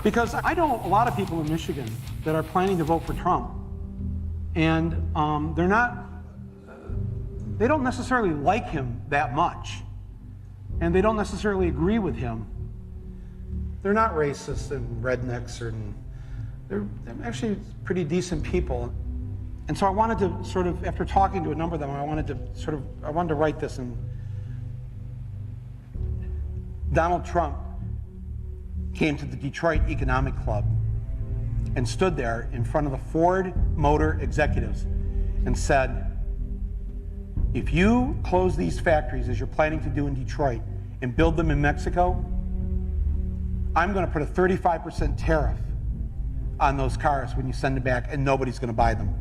Because I know a lot of people in Michigan that are planning to vote for Trump, and they don't necessarily like him that much, and they don't necessarily agree with him. They're not racist and rednecks, they're actually pretty decent people. And so I wanted to sort of, after talking to a number of them, I wanted to write this. And Donald Trump came to the Detroit Economic Club and stood there in front of the Ford Motor executives and said, if you close these factories as you're planning to do in Detroit and build them in Mexico, I'm going to put a 35% tariff on those cars when you send them back, and nobody's going to buy them.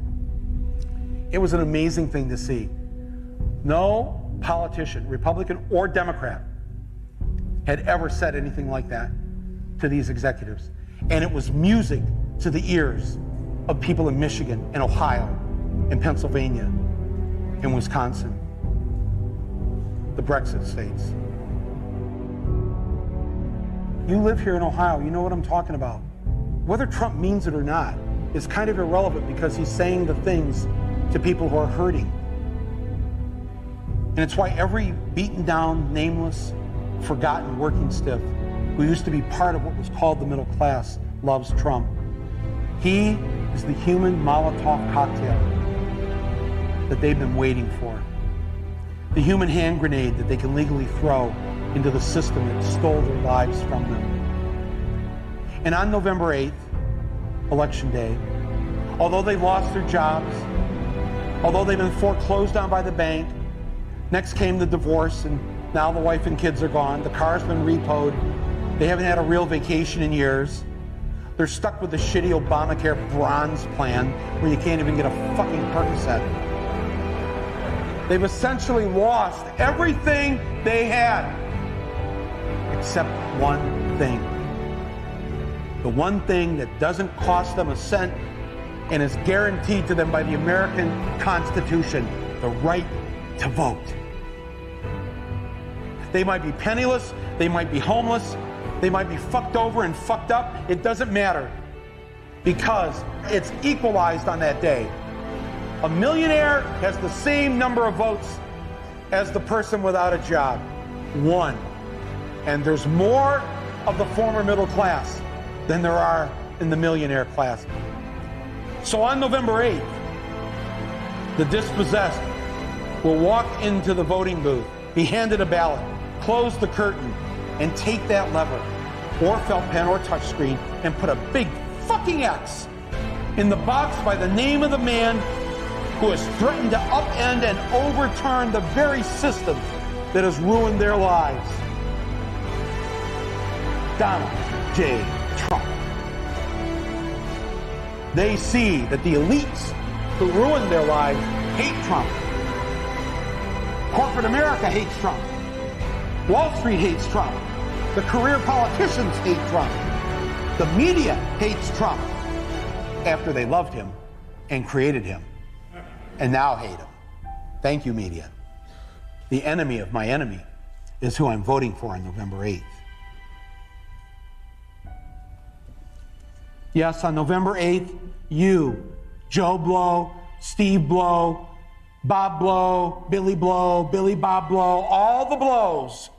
It was an amazing thing to see. No politician, Republican or Democrat, had ever said anything like that to these executives. And it was music to the ears of people in Michigan and Ohio and Pennsylvania and Wisconsin, the Brexit states. You live here in Ohio, you know what I'm talking about. Whether Trump means it or not is kind of irrelevant, because he's saying the things to people who are hurting. And it's why every beaten down, nameless, forgotten working stiff who used to be part of what was called the middle class loves Trump. He is the human Molotov cocktail that they've been waiting for. The human hand grenade that they can legally throw into the system that stole their lives from them. And on November 8th, Election Day, although they lost their jobs, although they've been foreclosed on by the bank, next came the divorce, and now the wife and kids are gone, the car's been repoed, they haven't had a real vacation in years, they're stuck with the shitty Obamacare bronze plan where you can't even get a fucking Percocet. They've essentially lost everything they had, except one thing. The one thing that doesn't cost them a cent and is guaranteed to them by the American Constitution, the right to vote. They might be penniless, they might be homeless, they might be fucked over and fucked up. It doesn't matter, because it's equalized on that day. A millionaire has the same number of votes as the person without a job. One. And there's more of the former middle class than there are in the millionaire class. So on November 8th, the dispossessed will walk into the voting booth, be handed a ballot, close the curtain, and take that lever, or felt pen or touchscreen, and put a big fucking X in the box by the name of the man who has threatened to upend and overturn the very system that has ruined their lives. Donald J. Trump. They see that the elites who ruined their lives hate Trump. Corporate America hates Trump. Wall Street hates Trump. The career politicians hate Trump. The media hates Trump after they loved him and created him, and now hate him. Thank you, media. The enemy of my enemy is who I'm voting for on November 8th. Yes, on November 8th, you, Joe Blow, Steve Blow, Bob Blow, Billy Bob Blow, all the blows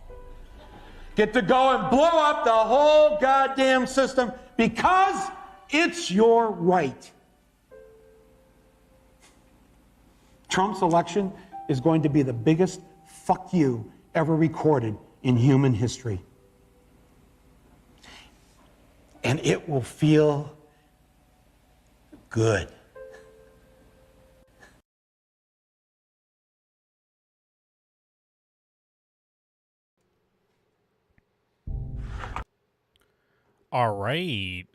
get to go and blow up the whole goddamn system because it's your right. Trump's election is going to be the biggest fuck you ever recorded in human history. And it will feel good. All right.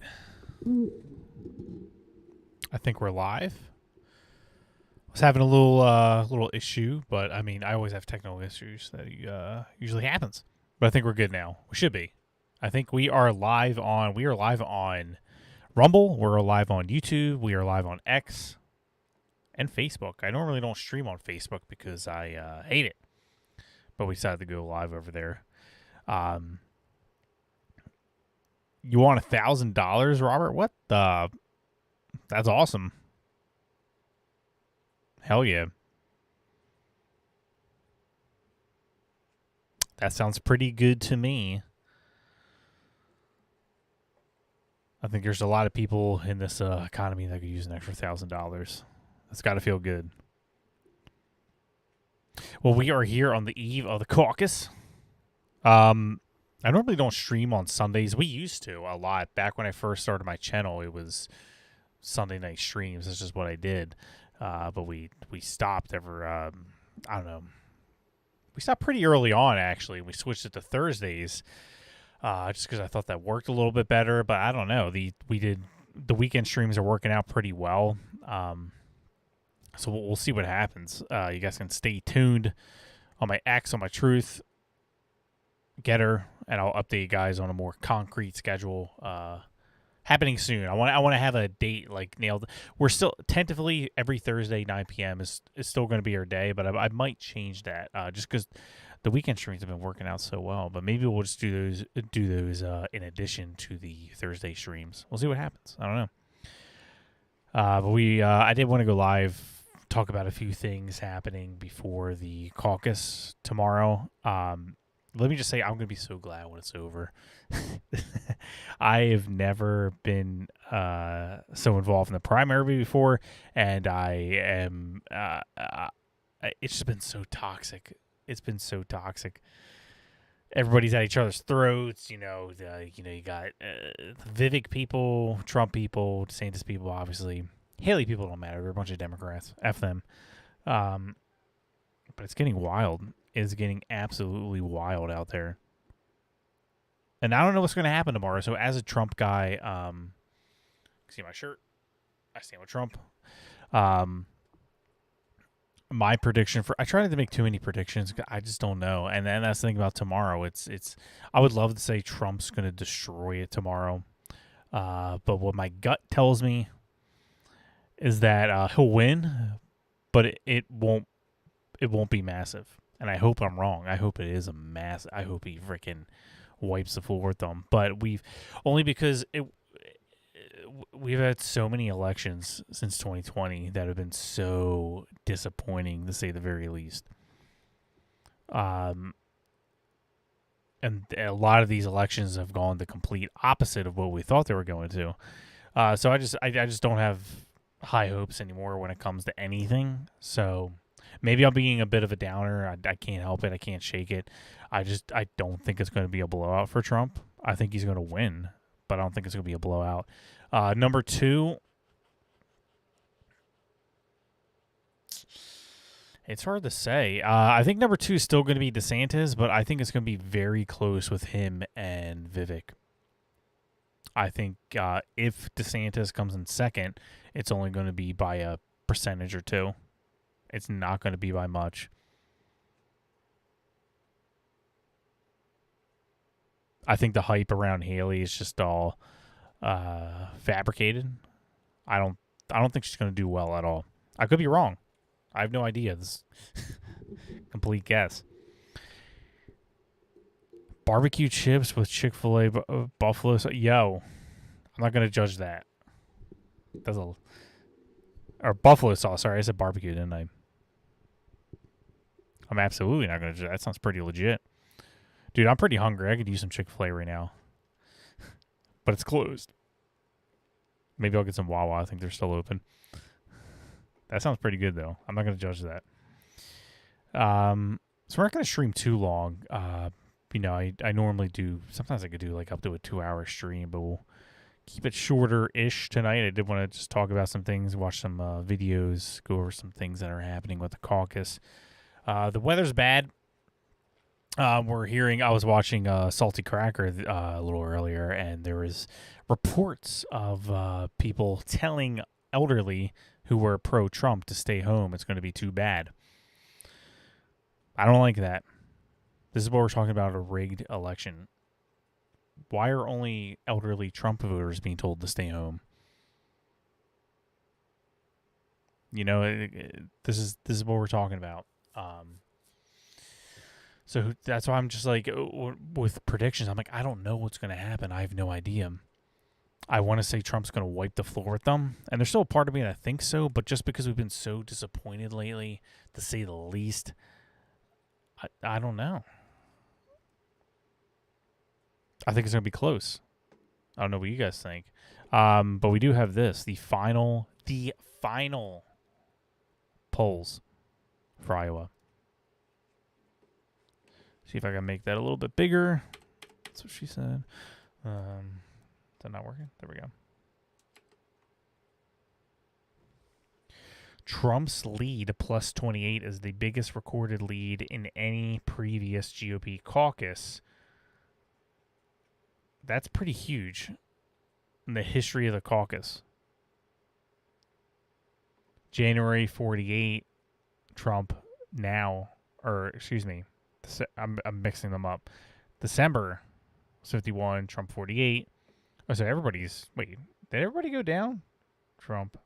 I think we're live. I was having a little issue, but I mean, I always have technical issues that usually happens. But I think we're good now. We should be. I think we are live on Rumble. We're live on YouTube. We are live on X and Facebook. I normally don't stream on Facebook because I hate it, but we decided to go live over there. You want $1,000, Robert? What the? That's awesome. Hell yeah. That sounds pretty good to me. I think there's a lot of people in this economy that could use an extra $1,000. That's got to feel good. Well, we are here on the eve of the caucus. I normally don't stream on Sundays. We used to a lot. Back when I first started my channel, it was Sunday night streams. That's just what I did. But we stopped I don't know. We stopped pretty early on, actually. We switched it to Thursdays just because I thought that worked a little bit better. But I don't know. The weekend streams are working out pretty well. So we'll see what happens. You guys can stay tuned on my X, on my Truth Getter, and I'll update you guys on a more concrete schedule happening soon. I want to have a date like nailed. We're still tentatively every Thursday 9 p.m. is still going to be our day, but I might change that just because the weekend streams have been working out so well. But maybe we'll just do those in addition to the Thursday streams. We'll see what happens. I don't know. But I did want to go live, talk about a few things happening before the caucus tomorrow. Let me just say, I'm going to be so glad when it's over. I have never been so involved in the primary before, and I am. It's just been so toxic. It's been so toxic. Everybody's at each other's throats. You got Vivek people, Trump people, DeSantis people, obviously. Haley people don't matter. They're a bunch of Democrats. F them. But it's getting wild. It's getting absolutely wild out there. And I don't know what's going to happen tomorrow. So as a Trump guy, see my shirt? I stand with Trump. My prediction I try not to make too many predictions. I just don't know. And then that's the thing about tomorrow. I would love to say Trump's going to destroy it tomorrow. But what my gut tells me is that he'll win, but it won't be massive. And I hope I'm wrong. I hope it is a mass. I hope he freaking wipes the floor with them. But because we've had so many elections since 2020 that have been so disappointing, to say the very least. And a lot of these elections have gone the complete opposite of what we thought they were going to. So I just don't have high hopes anymore when it comes to anything. So maybe I'm being a bit of a downer. I can't help it. I can't shake it. I don't think it's going to be a blowout for Trump. I think he's going to win, but I don't think it's going to be a blowout. Number two, it's hard to say. I think number two is still going to be DeSantis, but I think it's going to be very close with him and Vivek. I think if DeSantis comes in second, it's only going to be by a percentage or two. It's not going to be by much. I think the hype around Haley is just all fabricated. I don't think she's going to do well at all. I could be wrong. I have no idea. This is complete guess. Barbecue chips with Chick-fil-A buffalo. Yo, I'm not going to judge that. Or buffalo sauce. Sorry, I said barbecue, didn't I? I'm absolutely not going to judge that. That sounds pretty legit. Dude, I'm pretty hungry. I could use some Chick-fil-A right now. But it's closed. Maybe I'll get some Wawa. I think they're still open. That sounds pretty good, though. I'm not going to judge that. So we're not going to stream too long. I normally do. Sometimes I could do like up to a 2-hour stream, but we'll keep it shorter-ish tonight. I did want to just talk about some things, watch some videos, go over some things that are happening with the caucus. The weather's bad. I was watching Salty Cracker a little earlier, and there was reports of people telling elderly who were pro-Trump to stay home. It's going to be too bad. I don't like that. This is what we're talking about, a rigged election. Why are only elderly Trump voters being told to stay home? This is what we're talking about. So that's why I'm just like, with predictions, I'm like, I don't know what's going to happen. I have no idea. I want to say Trump's going to wipe the floor with them. And there's still a part of me that thinks so, but just because we've been so disappointed lately, to say the least, I don't know. I think it's going to be close. I don't know what you guys think. But we do have this, the final polls for Iowa. See if I can make that a little bit bigger. That's what she said. Is that not working? There we go. Trump's lead, plus 28, is the biggest recorded lead in any previous GOP caucus. That's pretty huge in the history of the caucus. January 48, Trump now, or excuse me, I'm mixing them up. December 51, Trump 48. Oh, so everybody's, wait, did everybody go down? Trump.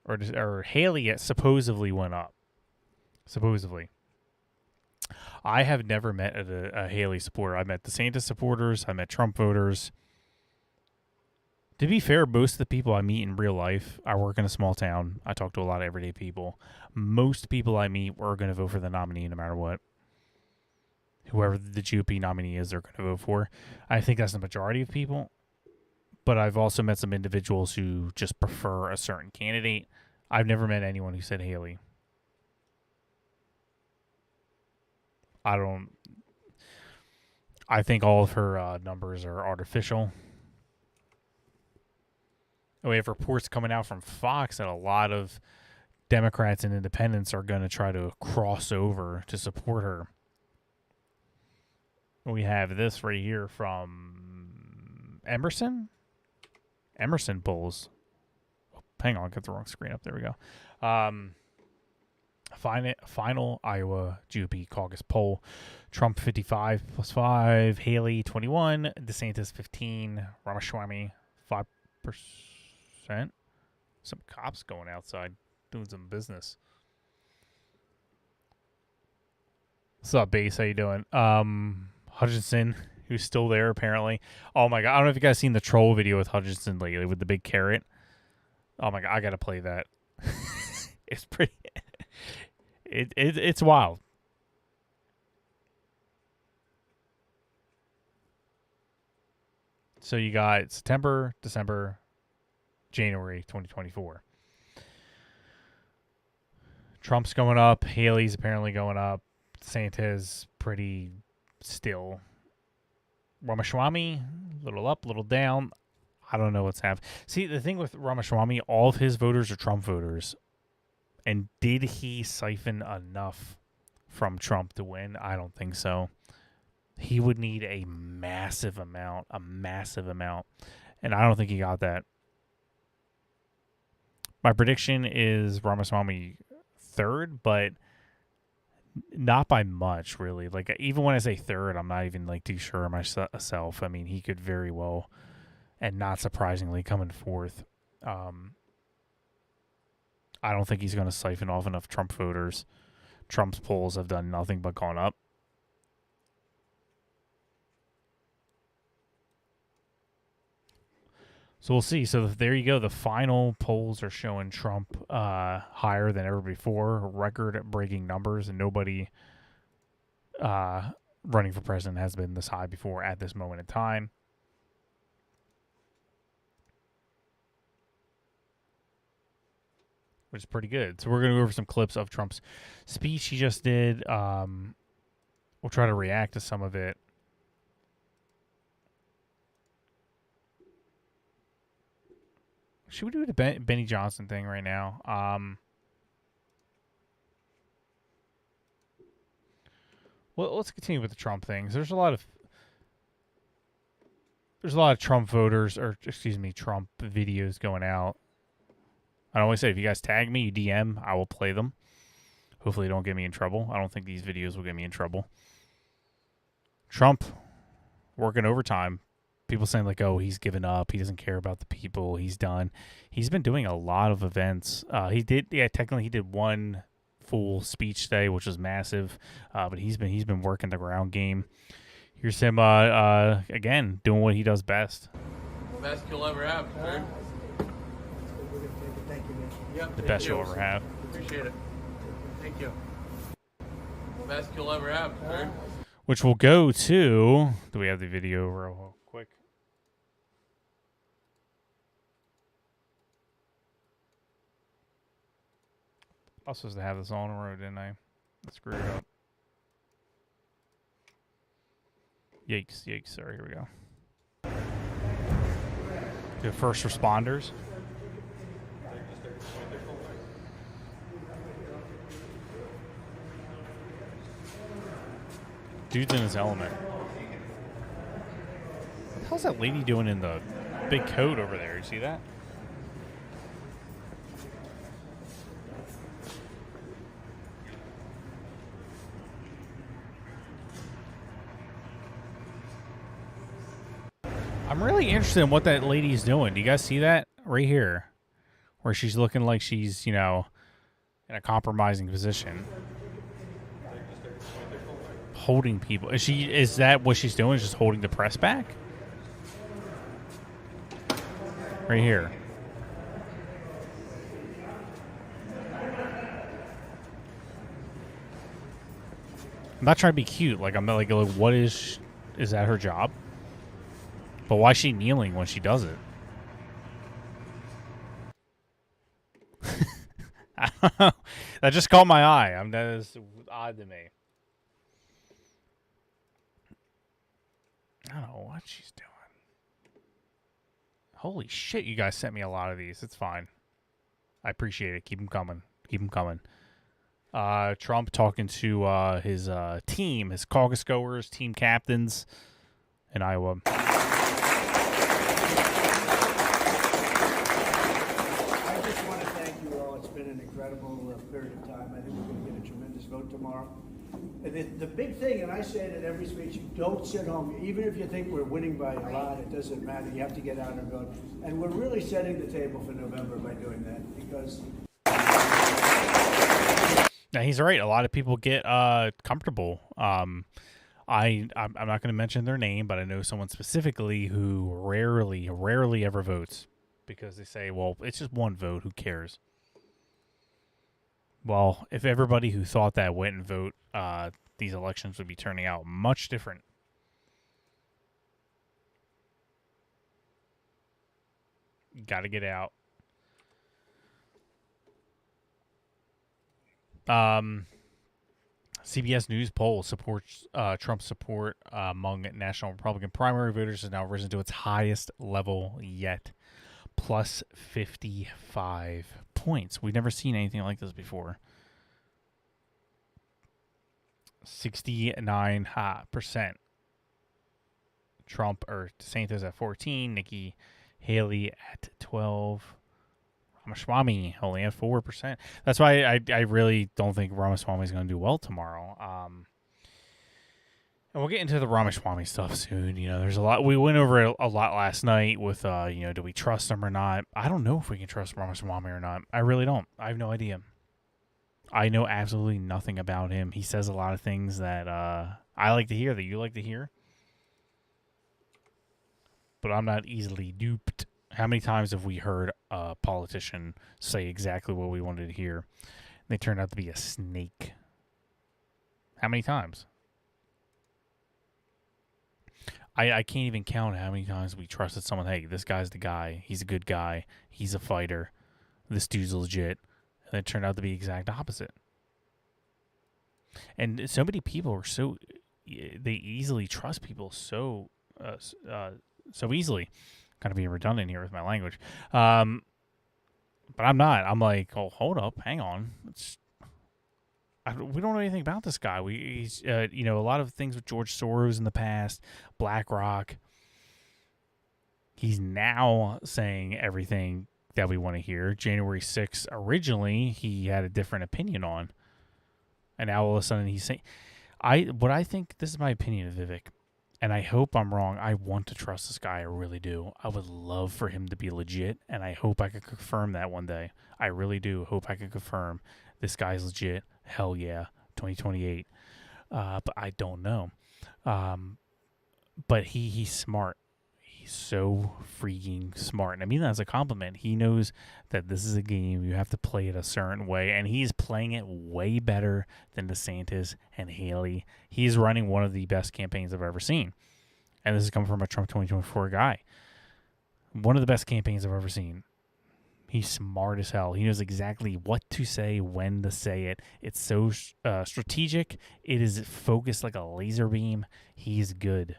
Or Haley supposedly went up. Supposedly. I have never met a Haley supporter. I met DeSantis supporters. I met Trump voters. To be fair, most of the people I meet in real life, I work in a small town. I talk to a lot of everyday people. Most people I meet are going to vote for the nominee no matter what. Whoever the GOP nominee is, they're going to vote for. I think that's the majority of people. But I've also met some individuals who just prefer a certain candidate. I've never met anyone who said Haley. I think all of her numbers are artificial. We have reports coming out from Fox that a lot of Democrats and independents are going to try to cross over to support her. We have this right here from Emerson polls. Oh, hang on, I got the wrong screen up. There we go. Final Iowa GOP caucus poll. Trump 55 plus 5. Haley 21. DeSantis 15. Ramaswamy 5%. Some cops going outside doing some business. What's up, Base? How you doing? Hutchinson, who's still there apparently. Oh my god, I don't know if you guys seen the troll video with Hutchinson lately with the big carrot. Oh my god, I gotta play that. It's pretty. It's wild. So you got September, December, January 2024. Trump's going up. Haley's apparently going up. DeSantis pretty still. Ramaswamy, little up, little down. I don't know what's happening. See, the thing with Ramaswamy, all of his voters are Trump voters. And did he siphon enough from Trump to win? I don't think so. He would need a massive amount. And I don't think he got that. My prediction is Ramaswamy third, but not by much, really. Like, even when I say third, I'm not even like too sure of myself. I mean, he could very well, and not surprisingly, coming fourth. I don't think he's going to siphon off enough Trump voters. Trump's polls have done nothing but gone up. So we'll see. So there you go. The final polls are showing Trump higher than ever before, record-breaking numbers, and nobody running for president has been this high before at this moment in time. Which is pretty good. So we're going to go over some clips of Trump's speech he just did. We'll try to react to some of it. Should we do the Benny Johnson thing right now? Well, let's continue with the Trump things. There's a lot of Trump voters, or excuse me, Trump videos going out. I always say, if you guys tag me, you DM, I will play them. Hopefully, they don't get me in trouble. I don't think these videos will get me in trouble. Trump working overtime. People saying like, oh, he's given up. He doesn't care about the people. He's done. He's been doing a lot of events. Technically he did one full speech today, which was massive. But he's been working the ground game. Here's him again doing what he does best. Best you'll ever have, sir. Thank you, man. Yep, The best you'll ever have. Appreciate it. Thank you. Best you'll ever have, sir. Which will go to. Do we have the video real quick? I was supposed to have this on the road, didn't I? I screwed it up. Yikes, yikes. Sorry, here we go. The first responders. Dude's in his element. What the hell's that lady doing in the big coat over there? You see that? I'm really interested in what that lady's doing. Do you guys see that right here? Where she's looking like she's, in a compromising position. Holding people. Is that what she's doing? Is just holding the press back? Right here. I'm not trying to be cute. Like, I'm not like what is that her job? But why is she kneeling when she does it? I don't know. That just caught my eye. That is odd to me. I don't know what she's doing. Holy shit, you guys sent me a lot of these. It's fine. I appreciate it. Keep them coming. Keep them coming. Trump talking to his team, his caucus goers, team captains in Iowa. I just want to thank you all. It's been an incredible period of time. I think we're going to get a tremendous vote tomorrow. And the big thing, and I say it at every speech, you don't sit home. Even if you think we're winning by a lot, it doesn't matter. You have to get out and vote. And we're really setting the table for November by doing that, because... Now, he's right. A lot of people get comfortable. I'm not going to mention their name, but I know someone specifically who rarely ever votes because they say, well, it's just one vote. Who cares? Well, if everybody who thought that went and vote, these elections would be turning out much different. Got to get out. CBS News poll supports Trump's support among national Republican primary voters has now risen to its highest level yet, plus 55 points. We've never seen anything like this before. 69% Trump or DeSantis at 14, Nikki Haley at 12. Ramaswamy only at 4%. That's why I really don't think Ramaswamy is going to do well tomorrow. And we'll get into the Ramaswamy stuff soon. There's a lot. We went over a lot last night with, do we trust him or not? I don't know if we can trust Ramaswamy or not. I really don't. I have no idea. I know absolutely nothing about him. He says a lot of things that I like to hear, that you like to hear. But I'm not easily duped. How many times have we heard a politician say exactly what we wanted to hear? They turned out to be a snake. How many times? I can't even count how many times we trusted someone. Hey, this guy's the guy. He's a good guy. He's a fighter. This dude's legit. And it turned out to be the exact opposite. And so many people are they easily trust people so easily. Kind of being redundant here with my language. But I'm not. I'm like, oh, hold up. Hang on. We don't know anything about this guy. He's a lot of things with George Soros in the past, BlackRock. He's now saying everything that we want to hear. January 6th, originally, he had a different opinion on. And now all of a sudden he's saying... I think, this is my opinion of Vivek, and I hope I'm wrong. I want to trust this guy. I really do. I would love for him to be legit, and I hope I could confirm that one day. I really do hope I can confirm this guy's legit. hell yeah, 2028. But I don't know. But he's smart. He's so freaking smart. And I mean that as a compliment. He knows that this is a game. You have to play it a certain way. And he's playing it way better than DeSantis and Haley. He's running one of the best campaigns I've ever seen. And this is coming from a Trump 2024 guy. One of the best campaigns I've ever seen. He's smart as hell. He knows exactly what to say, when to say it. It's so strategic. It is focused like a laser beam. He's good.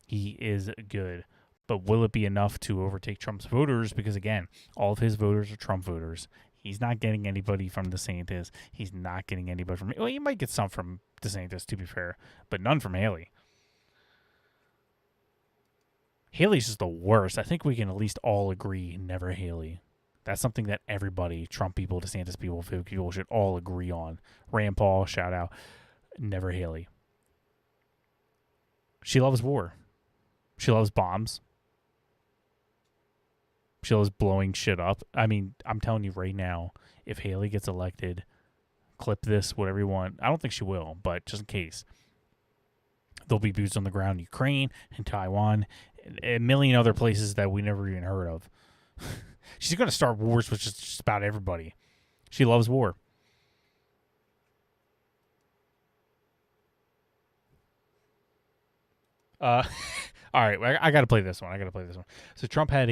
He is good. But will it be enough to overtake Trump's voters? Because, again, all of his voters are Trump voters. He's not getting anybody from DeSantis. He's not getting anybody from... Well, he might get some from DeSantis, to be fair, but none from Haley. Haley's just the worst. I think we can at least all agree, never Haley. That's something that everybody, Trump people, DeSantis people, people should all agree on. Rand Paul, shout out, never Haley. She loves war. She loves bombs. She loves blowing shit up. I mean, I'm telling you right now, if Haley gets elected, clip this, whatever you want. I don't think she will, but just in case. There'll be boots on the ground in Ukraine and Taiwan and a million other places that we never even heard of. She's going to start wars with just about everybody. She loves war. All right, I got to play this one. So Trump had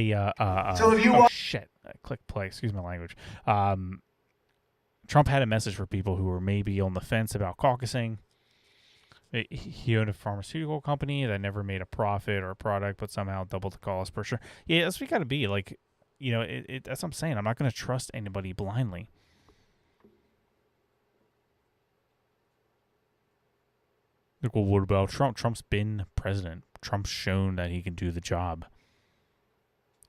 So if you shit. Click play. Excuse my language. Trump had a message for people who were maybe on the fence about caucusing. He owned a pharmaceutical company that never made a profit or a product, but somehow doubled the cost per sure. Yeah, that's what you got to be. Like, you know, that's what I'm saying. I'm not going to trust anybody blindly. Like, well, what about Trump? Trump's been president. Trump's shown that he can do the job.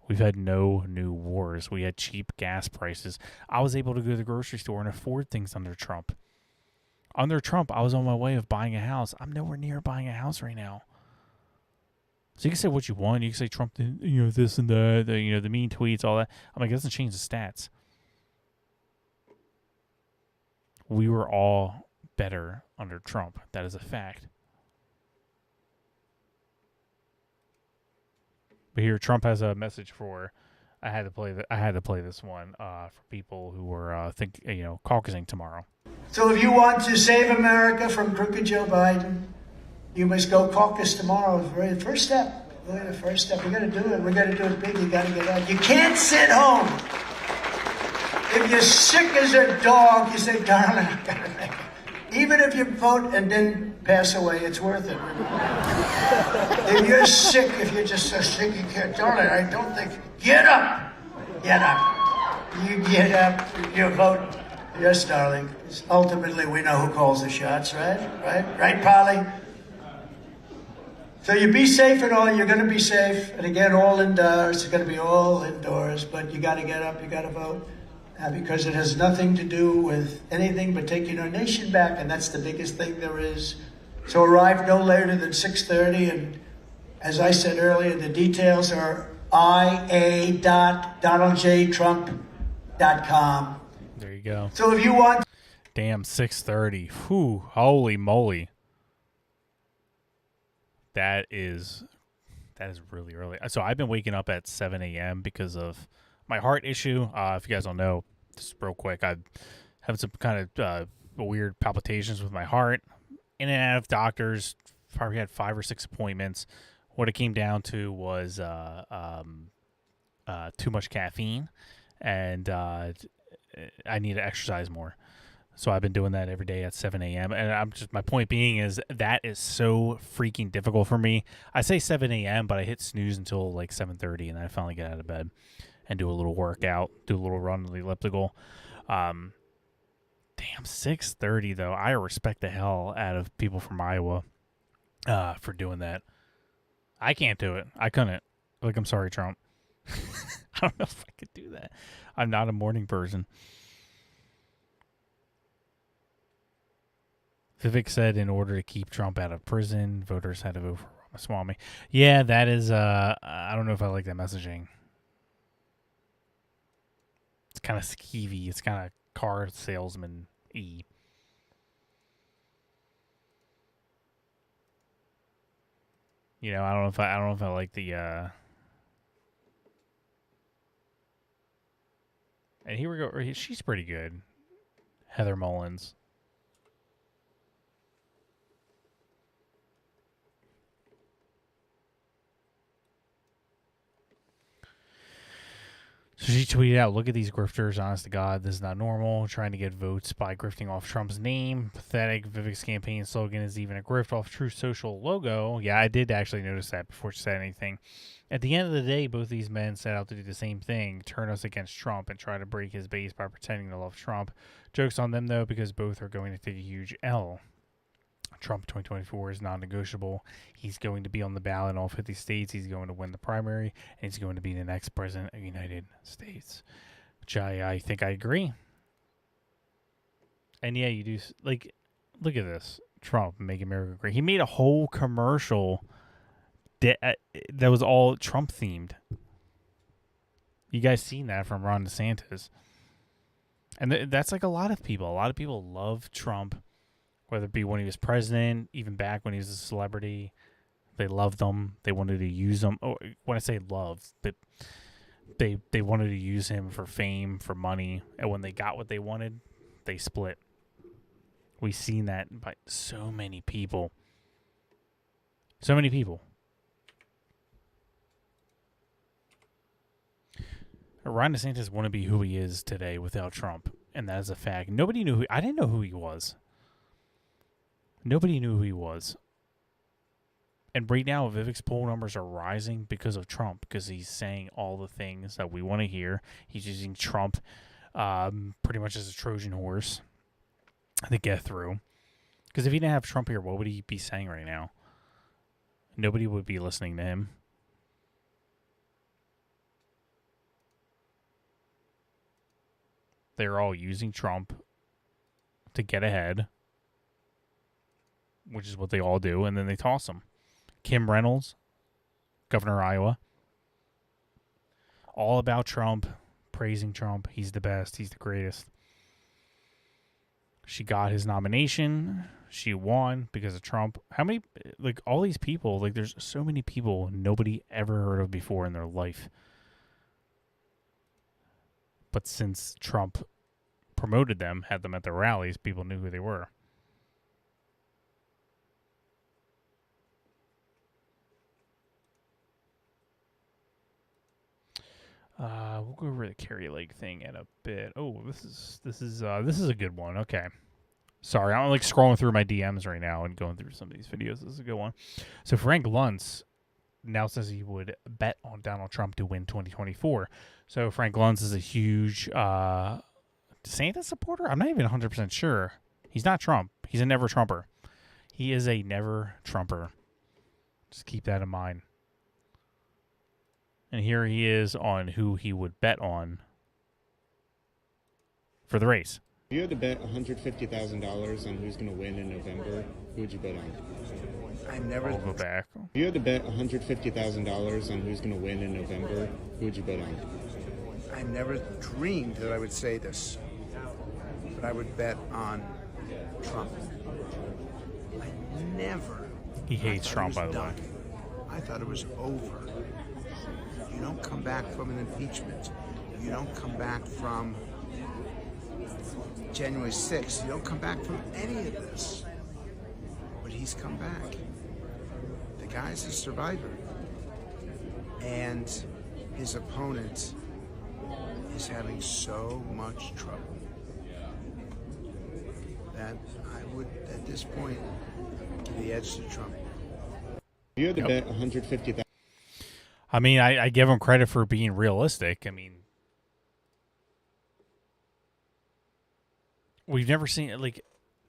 We've had no new wars. We had cheap gas prices. I was able to go to the grocery store and afford things under Trump. Under Trump, I was on my way of buying a house. I'm nowhere near buying a house right now. So you can say what you want. You can say Trump, you know, this and that, the mean tweets, all that. I'm like, it doesn't change the stats. We were all better under Trump. That is a fact. But here, Trump has a message for. I had to play this one for people who were caucusing tomorrow. So if you want to save America from crooked Joe Biden, you must go caucus tomorrow. The first step. Really the first step. We got to do it. We got to do it big. You got to get out. You can't sit home. If you're sick as a dog, you say, darling, I got to make it. Even if you vote and then pass away, it's worth it. If you're sick, if you're just so sick you can't, darling, I don't think. Get up. Get up. You get up. You vote. Yes, darling. Ultimately, we know who calls the shots, right? Right, Polly? So you be safe and all. You're going to be safe. And again, all indoors. It's going to be all indoors. But you got to get up. You got to vote. Because it has nothing to do with anything but taking our nation back. And that's the biggest thing there is. So arrive no later than 6:30. And as I said earlier, the details are ia.donaldjtrump.com. There you go. So if you want... Damn, 6:30. Whew, holy moly. That is really early. So I've been waking up at 7 a.m. because of my heart issue. If you guys don't know, just real quick, I've had some kind of weird palpitations with my heart. In and out of doctors. Probably had 5 or 6 appointments. What it came down to was too much caffeine, and I need to exercise more. So I've been doing that every day at 7 a.m. And my point being is that is so freaking difficult for me. I say 7 a.m., but I hit snooze until like 7:30, and then I finally get out of bed and do a little workout, do a little run on the elliptical. Damn, 6:30 though. I respect the hell out of people from Iowa for doing that. I can't do it. I couldn't. Like, I'm sorry, Trump. I don't know if I could do that. I'm not a morning person. Vivek said in order to keep Trump out of prison, voters had to vote for Ramaswamy. Yeah, that is, I don't know if I like that messaging. It's kind of skeevy. It's kind of car salesman-y. You know, I don't know if I like the. And here we go. She's pretty good, Heather Mullins. So she tweeted out, "Look at these grifters. Honest to God, this is not normal. Trying to get votes by grifting off Trump's name. Pathetic. Vivek's campaign slogan is even a grift off Truth Social logo." Yeah, I did actually notice that before she said anything. At the end of the day, both these men set out to do the same thing, turn us against Trump and try to break his base by pretending to love Trump. Joke's on them, though, because both are going to take a huge L. Trump 2024 is non-negotiable. He's going to be on the ballot in all 50 states. He's going to win the primary, and he's going to be the next president of the United States. Which I think I agree. And yeah, you do, like, look at this. Trump, Make America Great. He made a whole commercial that was all Trump themed. You guys seen that from Ron DeSantis. And that's like a lot of people. A lot of people love Trump. Whether it be when he was president, even back when he was a celebrity, they loved him. They wanted to use him. Oh, when I say love, but they wanted to use him for fame, for money. And when they got what they wanted, they split. We've seen that by so many people. So many people. Ron DeSantis wouldn't be who he is today without Trump. And that is a fact. Nobody knew I didn't know who he was. Nobody knew who he was. And right now, Vivek's poll numbers are rising because of Trump, because he's saying all the things that we want to hear. He's using Trump pretty much as a Trojan horse to get through. Because if he didn't have Trump here, what would he be saying right now? Nobody would be listening to him. They're all using Trump to get ahead, which is what they all do, and then they toss him. Kim Reynolds, governor of Iowa, all about Trump, praising Trump. He's the best. He's the greatest. She got his nomination. She won because of Trump. How many, like, all these people, like, there's so many people nobody ever heard of before in their life. But since Trump promoted them, had them at their rallies, people knew who they were. We'll go over the Carrie Lake thing in a bit. Oh, this is a good one. Okay. Sorry, I'm like scrolling through my DMs right now and going through some of these videos. This is a good one. So Frank Luntz now says he would bet on Donald Trump to win 2024. So Frank Luntz is a huge DeSantis supporter. I'm not even 100% sure. He's not Trump. He's a never Trumper. He is a never Trumper. Just keep that in mind. And here he is on who he would bet on for the race. If you had to bet $150,000 on who's going to win in November, who would you bet on? I'll go back. If you had to bet $150,000 on who's going to win in November, who would you bet on? I never dreamed that I would say this, but I would bet on Trump. I never. He hates Trump, by the way. Done. I thought it was over. You don't come back from an impeachment. You don't come back from January 6th. You don't come back from any of this. But he's come back. The guy's a survivor. And his opponent is having so much trouble that I would, at this point, give the edge to Trump. If you had to bet $150,000. I mean, I give him credit for being realistic. I mean, we've never seen, like,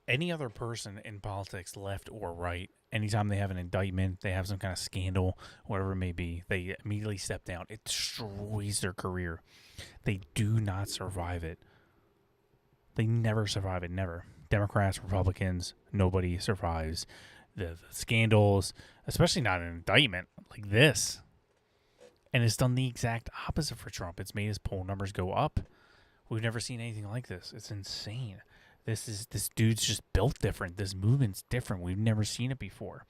any other person in politics, left or right, anytime they have an indictment, they have some kind of scandal, whatever it may be, they immediately step down. It destroys their career. They do not survive it. They never survive it, never. Democrats, Republicans, nobody survives the scandals, especially not an indictment like this. And it's done the exact opposite for Trump. It's made his poll numbers go up. We've never seen anything like this. It's insane. This dude's just built different. This movement's different. We've never seen it before.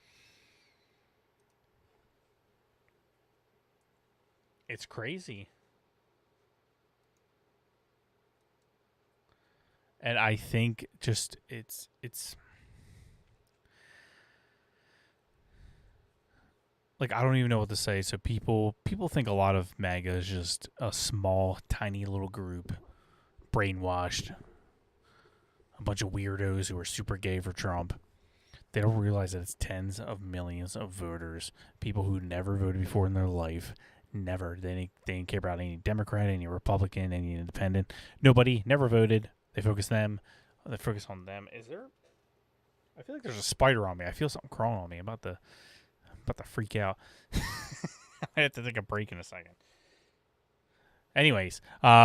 It's crazy. And I think just it's like, I don't even know what to say. So people think a lot of MAGA is just a small, tiny little group, brainwashed, a bunch of weirdos who are super gay for Trump. They don't realize that it's tens of millions of voters, people who never voted before in their life, never. They didn't care about any Democrat, any Republican, any Independent. Nobody, never voted. They focus on them. Is there? I feel like there's a spider on me. I feel something crawling on me. I'm about to freak out. I have to take a break in a second. Anyways, they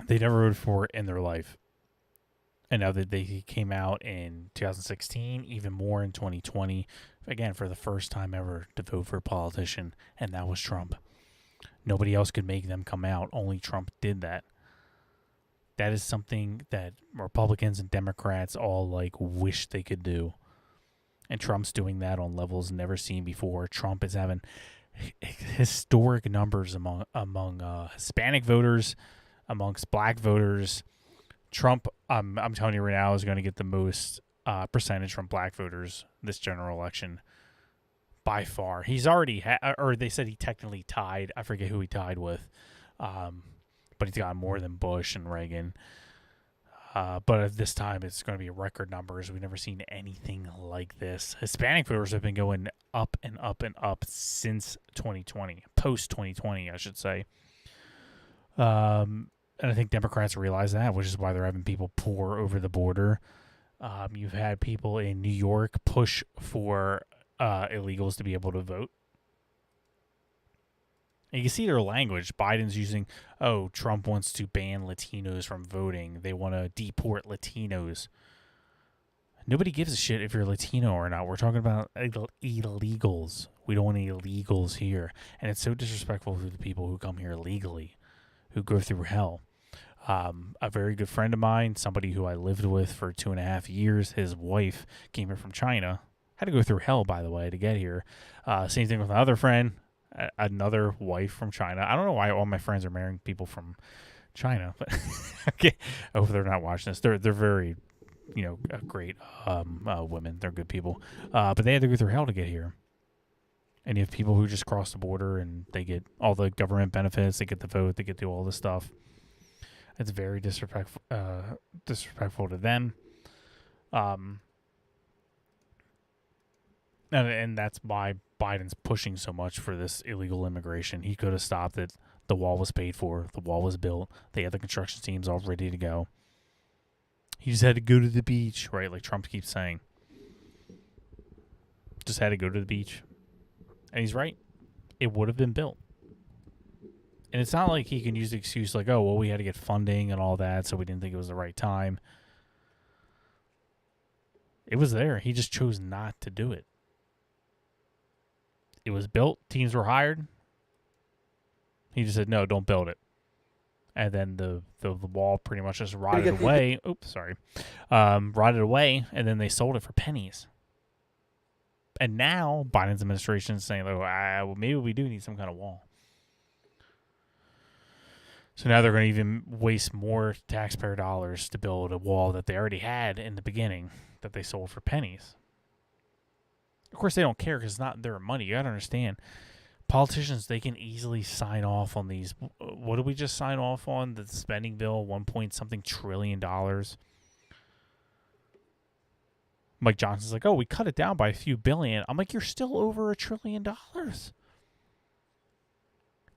never voted for it in their life. And now that they came out in 2016, even more in 2020, again, for the first time ever to vote for a politician, and that was Trump. Nobody else could make them come out. Only Trump did that. That is something that Republicans and Democrats all wish they could do. And Trump's doing that on levels never seen before. Trump is having historic numbers among Hispanic voters, amongst black voters. Trump, I'm telling you right now, is going to get the most percentage from black voters this general election by far. He's already or they said he technically tied. I forget who he tied with, but he's got more than Bush and Reagan. But at this time, it's going to be record numbers. We've never seen anything like this. Hispanic voters have been going up and up and up since 2020, post 2020, I should say. And I think Democrats realize that, which is why they're having people pour over the border. You've had people in New York push for illegals to be able to vote. And you can see their language. Biden's using, Trump wants to ban Latinos from voting. They want to deport Latinos. Nobody gives a shit if you're Latino or not. We're talking about illegals. We don't want any illegals here. And it's so disrespectful to the people who come here legally, who go through hell. A very good friend of mine, somebody who I lived with for 2.5 years, his wife came here from China. Had to go through hell, by the way, to get here. Same thing with my other friend, another wife from China. I don't know why all my friends are marrying people from China, but okay. I hope they're not watching this. They're very, great women. They're good people. But they had to go through hell to get here. And you have people who just cross the border and they get all the government benefits. They get the vote. They get to do all this stuff. It's very disrespectful to them. And that's why Biden's pushing so much for this illegal immigration. He could have stopped it. The wall was paid for. The wall was built. They had the construction teams all ready to go. He just had to go to the beach, right? Like Trump keeps saying. Just had to go to the beach. And he's right. It would have been built. And it's not like he can use the excuse like, we had to get funding and all that, so we didn't think it was the right time. It was there. He just chose not to do it. It was built. Teams were hired. He just said, no, don't build it. And then the wall pretty much just rotted away. Oops, sorry. Rotted away, and then they sold it for pennies. And now Biden's administration is saying, maybe we do need some kind of wall. So now they're going to even waste more taxpayer dollars to build a wall that they already had in the beginning that they sold for pennies. Of course, they don't care because it's not their money. You got to understand. Politicians, they can easily sign off on these. What did we just sign off on? The spending bill, $1 trillion. Mike Johnson's like, we cut it down by a few billion. I'm like, you're still over $1 trillion.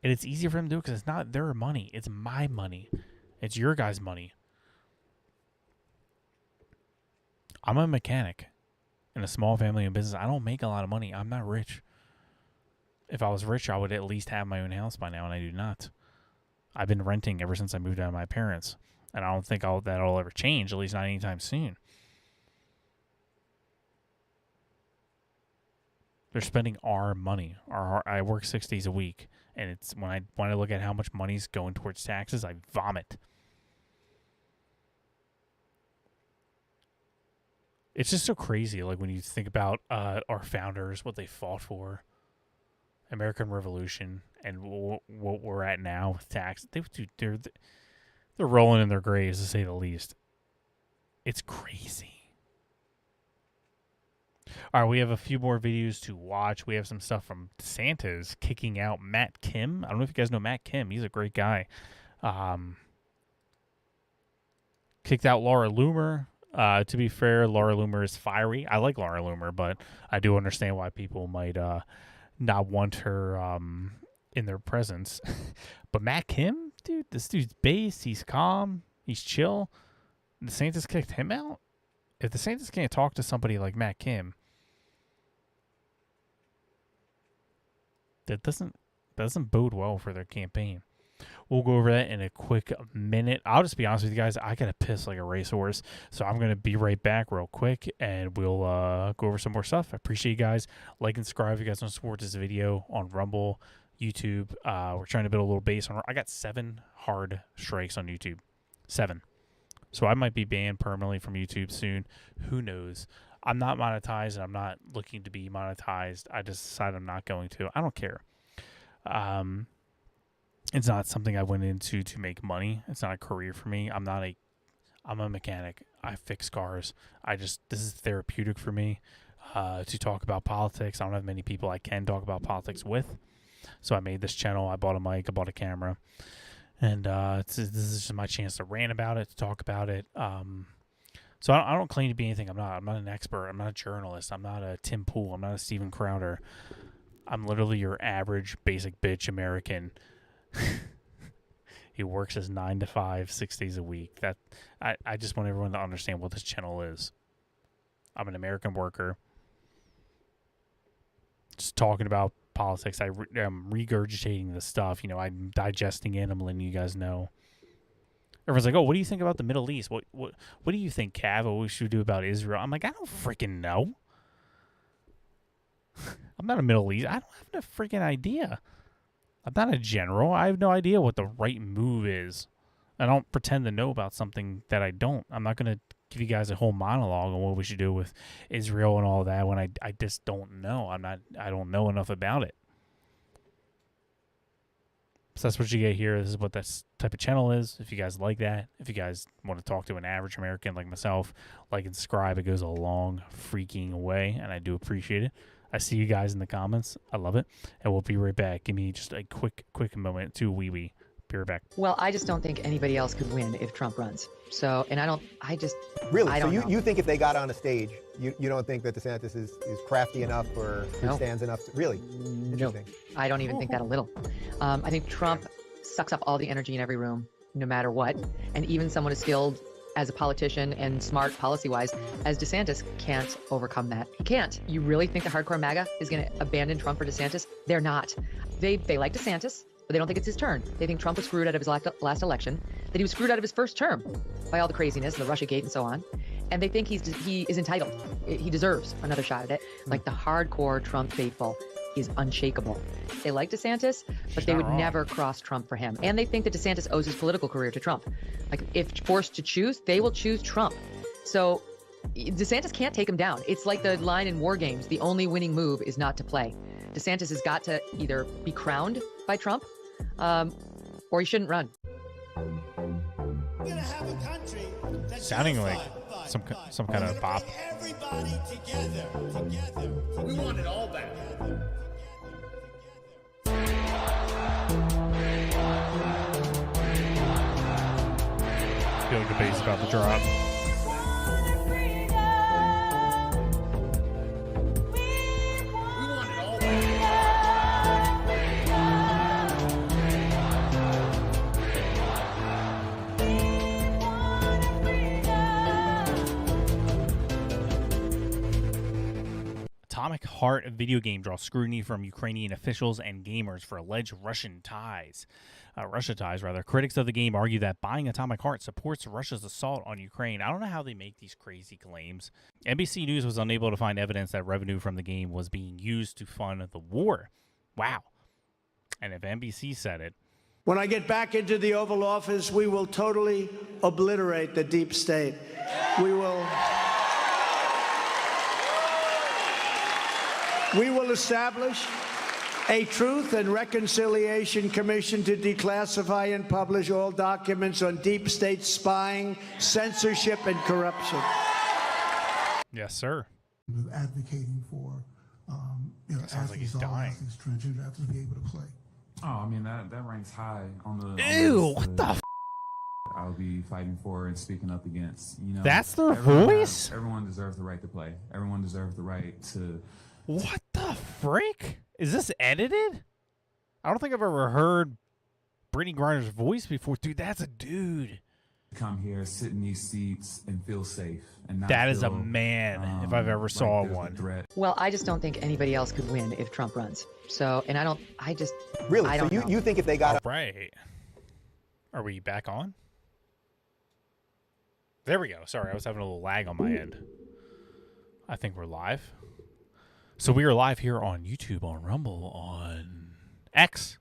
And it's easier for them to do it because it's not their money. It's my money. It's your guys' money. I'm a mechanic in a small family and business. I don't make a lot of money. I'm not rich. If I was rich, I would at least have my own house by now, and I do not. I've been renting ever since I moved out of my parents. And I don't think that'll ever change, at least not anytime soon. They're spending our money. I work 6 days a week, and it's when I look at how much money's going towards taxes, I vomit. It's just so crazy, like when you think about our founders, what they fought for, American Revolution and what we're at now with tax, they're rolling in their graves, to say the least. It's crazy. All right, we have a few more videos to watch. We have some stuff from DeSantis kicking out Matt Kim. I don't know if you guys know Matt Kim. He's a great guy. Kicked out Laura Loomer. To be fair, Laura Loomer is fiery. I like Laura Loomer, but I do understand why people might not want her in their presence. But Matt Kim, dude, this dude's based. He's calm. He's chill. DeSantis kicked him out? If DeSantis can't talk to somebody like Matt Kim, that doesn't bode well for their campaign. We'll go over that in a quick minute. I'll just be honest with you guys. I got to piss like a racehorse. So I'm going to be right back real quick, and we'll go over some more stuff. I appreciate you guys. Like and subscribe if you guys want to support this video on Rumble, YouTube. We're trying to build a little base on. I got 7 hard strikes on YouTube. 7. So I might be banned permanently from YouTube soon. Who knows? I'm not monetized, and I'm not looking to be monetized. I just decided I'm not going to. I don't care. It's not something I went into to make money. It's not a career for me. I'm a mechanic. I fix cars. this is therapeutic for me to talk about politics. I don't have many people I can talk about politics with. So I made this channel. I bought a mic. I bought a camera. And this is just my chance to rant about it, to talk about it. So I don't claim to be anything. I'm not an expert. I'm not a journalist. I'm not a Tim Pool. I'm not a Steven Crowder. I'm literally your average basic bitch American. He works as 9 to 5, 6 days a week. I just want everyone to understand what this channel is. I'm an American worker. Just talking about politics. I'm regurgitating the stuff. I'm digesting it. I'm letting you guys know. Everyone's like, "Oh, what do you think about the Middle East? What do you think, Cav? What we should do about Israel?" I'm like, I don't freaking know. I'm not a Middle East. I don't have no freaking idea. I'm not a general. I have no idea what the right move is. I don't pretend to know about something that I don't. I'm not going to give you guys a whole monologue on what we should do with Israel and all that when I just don't know. I don't know enough about it. So that's what you get here. This is what that type of channel is. If you guys like that, if you guys want to talk to an average American like myself, like and subscribe. It goes a long freaking way, and I do appreciate it. I see you guys in the comments. I love it. And we'll be right back. Give me just a quick moment to wee. Be right back. Well, I just don't think anybody else could win if Trump runs. So, and I don't Really? So you think if they got on a stage, you don't think that DeSantis is crafty enough or stands enough? Really? Interesting. No, I don't even think that a little. I think Trump sucks up all the energy in every room, no matter what. And even someone as skilled as a politician and smart policy-wise as DeSantis can't overcome that. He can't. You really think the hardcore MAGA is going to abandon Trump for DeSantis? They're not. They like DeSantis, but they don't think it's his turn. They think Trump was screwed out of his last election, that he was screwed out of his first term by all the craziness, the Russiagate and so on. And they think he is entitled. He deserves another shot at it. Like the hardcore Trump faithful is unshakable. They like DeSantis, but they would never cross Trump for him. And they think that DeSantis owes his political career to Trump. Like, if forced to choose, they will choose Trump. So DeSantis can't take him down. It's like the line in War Games, the only winning move is not to play. DeSantis has got to either be crowned by Trump, or he shouldn't run. Sounding like some kind of bop. Everybody together. We want it all back. Feel like the bass about to drop. Atomic Heart video game draws scrutiny from Ukrainian officials and gamers for alleged Russia ties. Critics of the game argue that buying Atomic Heart supports Russia's assault on Ukraine. I don't know how they make these crazy claims. NBC News was unable to find evidence that revenue from the game was being used to fund the war. Wow. And if NBC said it. When I get back into the Oval Office, we will totally obliterate the deep state. We will establish A Truth and Reconciliation Commission to declassify and publish all documents on deep state spying, censorship, and corruption. Yes, sir. Advocating for, Sounds like he's dying. athletes, transgender athletes be able to play. Oh, I mean, that ranks high on the... Ew, what the f***? I'll be fighting for and speaking up against, That's their voice? Everyone deserves the right to play. Everyone deserves the right to... What the frick? Is this edited? I don't think I've ever heard Brittany Griner's voice before. Dude, that's a dude. Come here, sit in these seats, and feel safe. And not That is a feel, man, if I've ever saw like there's a one. threat. Well, I just don't think anybody else could win if Trump runs. So, and Really? I So don't know. you think if they got All right. Are we back on? There we go. Sorry, I was having a little lag on my end. I think we're live. So we are live here on YouTube, on Rumble, on X.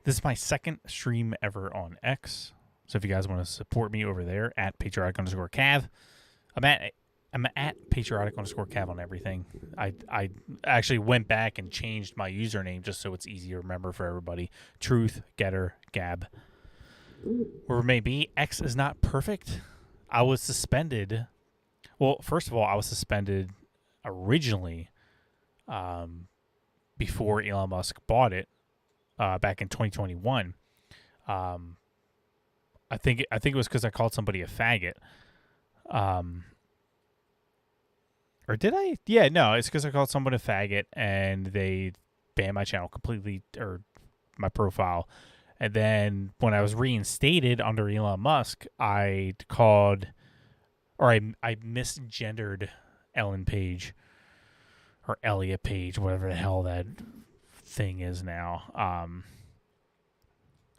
This is my second stream ever on X. So if you guys want to support me over there at Patriotic_Cav, I'm at Patriotic_Cav on everything. I actually went back and changed my username just so it's easy to remember for everybody. Truth, Getter, Gab. Where it may be, X is not perfect. I was suspended. Well, first of all, I was suspended originally before Elon Musk bought it back in 2021. I think it was because I called somebody a faggot. Or did I? Yeah, no, it's because I called someone a faggot and they banned my channel completely, or my profile. And then when I was reinstated under Elon Musk, I called, or I misgendered Ellen Page, or Elliot Page, whatever the hell that thing is now.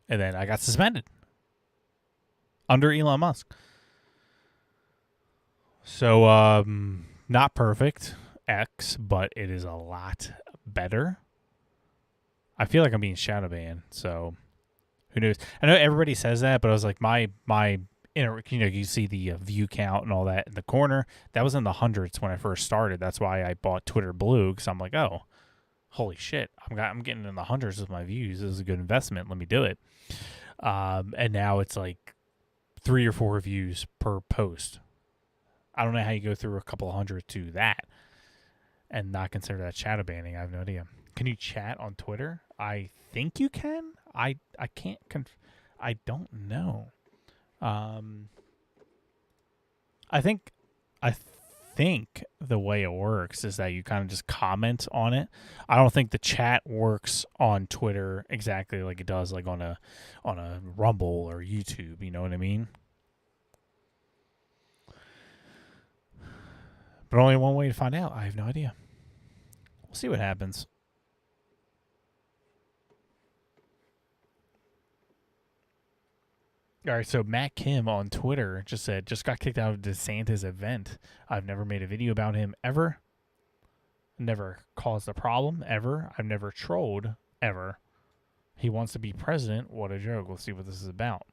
And then I got suspended under Elon Musk. So, not perfect, X, but it is a lot better. I feel like I'm being shadow banned, so who knows? I know everybody says that, but I was like, you see the view count and all that in the corner. That was in the hundreds when I first started. That's why I bought Twitter Blue, because I'm like, oh, holy shit, I'm getting in the hundreds with my views. This is a good investment. Let me do it. And now it's like 3 or 4 views per post. I don't know how you go through a couple of hundred to that and not consider that shadow banning. I have no idea. Can you chat on Twitter? I think you can. I can't. I don't know. I think the way it works is that you kind of just comment on it. I don't think the chat works on Twitter exactly like it does like on a Rumble or YouTube. You know what I mean? But only one way to find out. I have no idea. We'll see what happens. All right, so Matt Kim on Twitter just said, just got kicked out of DeSantis' event. I've never made a video about him ever. Never caused a problem ever. I've never trolled ever. He wants to be president. What a joke. Let's see what this is about.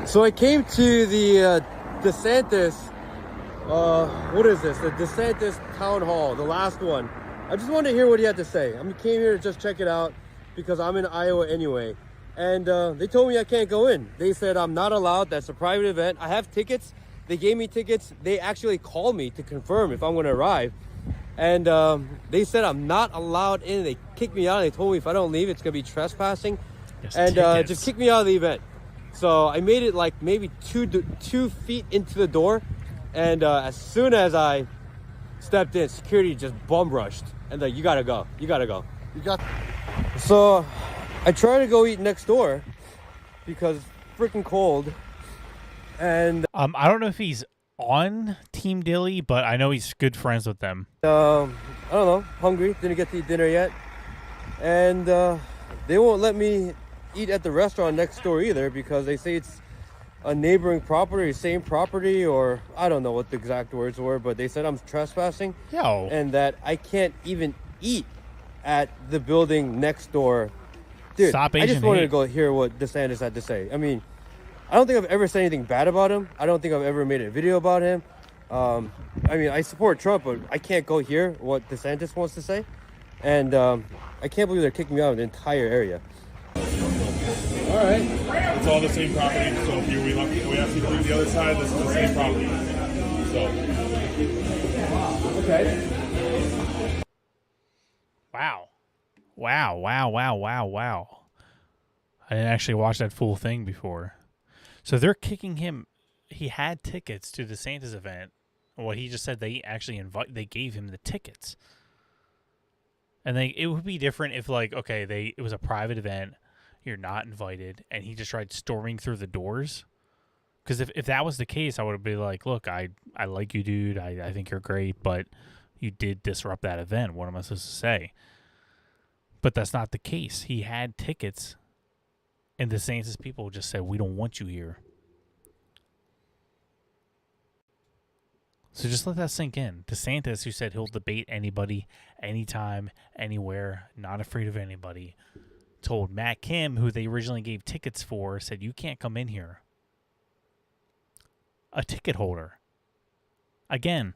So I came to the DeSantis, what is this? The DeSantis town hall, the last one. I just wanted to hear what he had to say. I came here to just check it out because I'm in Iowa anyway. And they told me I can't go in. They said I'm not allowed. That's a private event. I have tickets. They gave me tickets. They actually called me to confirm if I'm going to arrive. And they said I'm not allowed in. They kicked me out. They told me if I don't leave, it's going to be trespassing. And just kick me out of the event. So I made it like maybe 2 feet into the door, and as soon as I stepped in, security just bum rushed, and like, you gotta go. So I tried to go eat next door because it's freaking cold, and I don't know if he's on Team Dilly, but I know he's good friends with them. I don't know, hungry, didn't get to eat dinner yet, and they won't let me eat at the restaurant next door either because they say it's a neighboring property, same property, or I don't know what the exact words were, but they said I'm trespassing. And that I can't even eat at the building next door. Dude, Stop I Asian just wanted hate. to go hear what DeSantis had to say. I mean, I don't think I've ever said anything bad about him. I don't think I've ever made a video about him. I mean, I support Trump, but I can't go hear what DeSantis wants to say. And I can't believe they're kicking me out of the entire area. All right. It's all the same property. So if we have to do the other side, this is the same property. So. Okay. Wow. I didn't actually watch that full thing before. So they're kicking him. He had tickets to the DeSantis event. Well, he just said they actually they gave him the tickets. And it would be different if, like, okay, it was a private event, you're not invited, and he just tried storming through the doors. Because if that was the case, I would be like, look, I like you, dude. I think you're great, but you did disrupt that event. What am I supposed to say? But that's not the case. He had tickets, and the DeSantis people just said, we don't want you here. So just let that sink in. DeSantis, who said he'll debate anybody, anytime, anywhere, not afraid of anybody, told Matt Kim, who they originally gave tickets for, said, you can't come in here. A ticket holder. Again,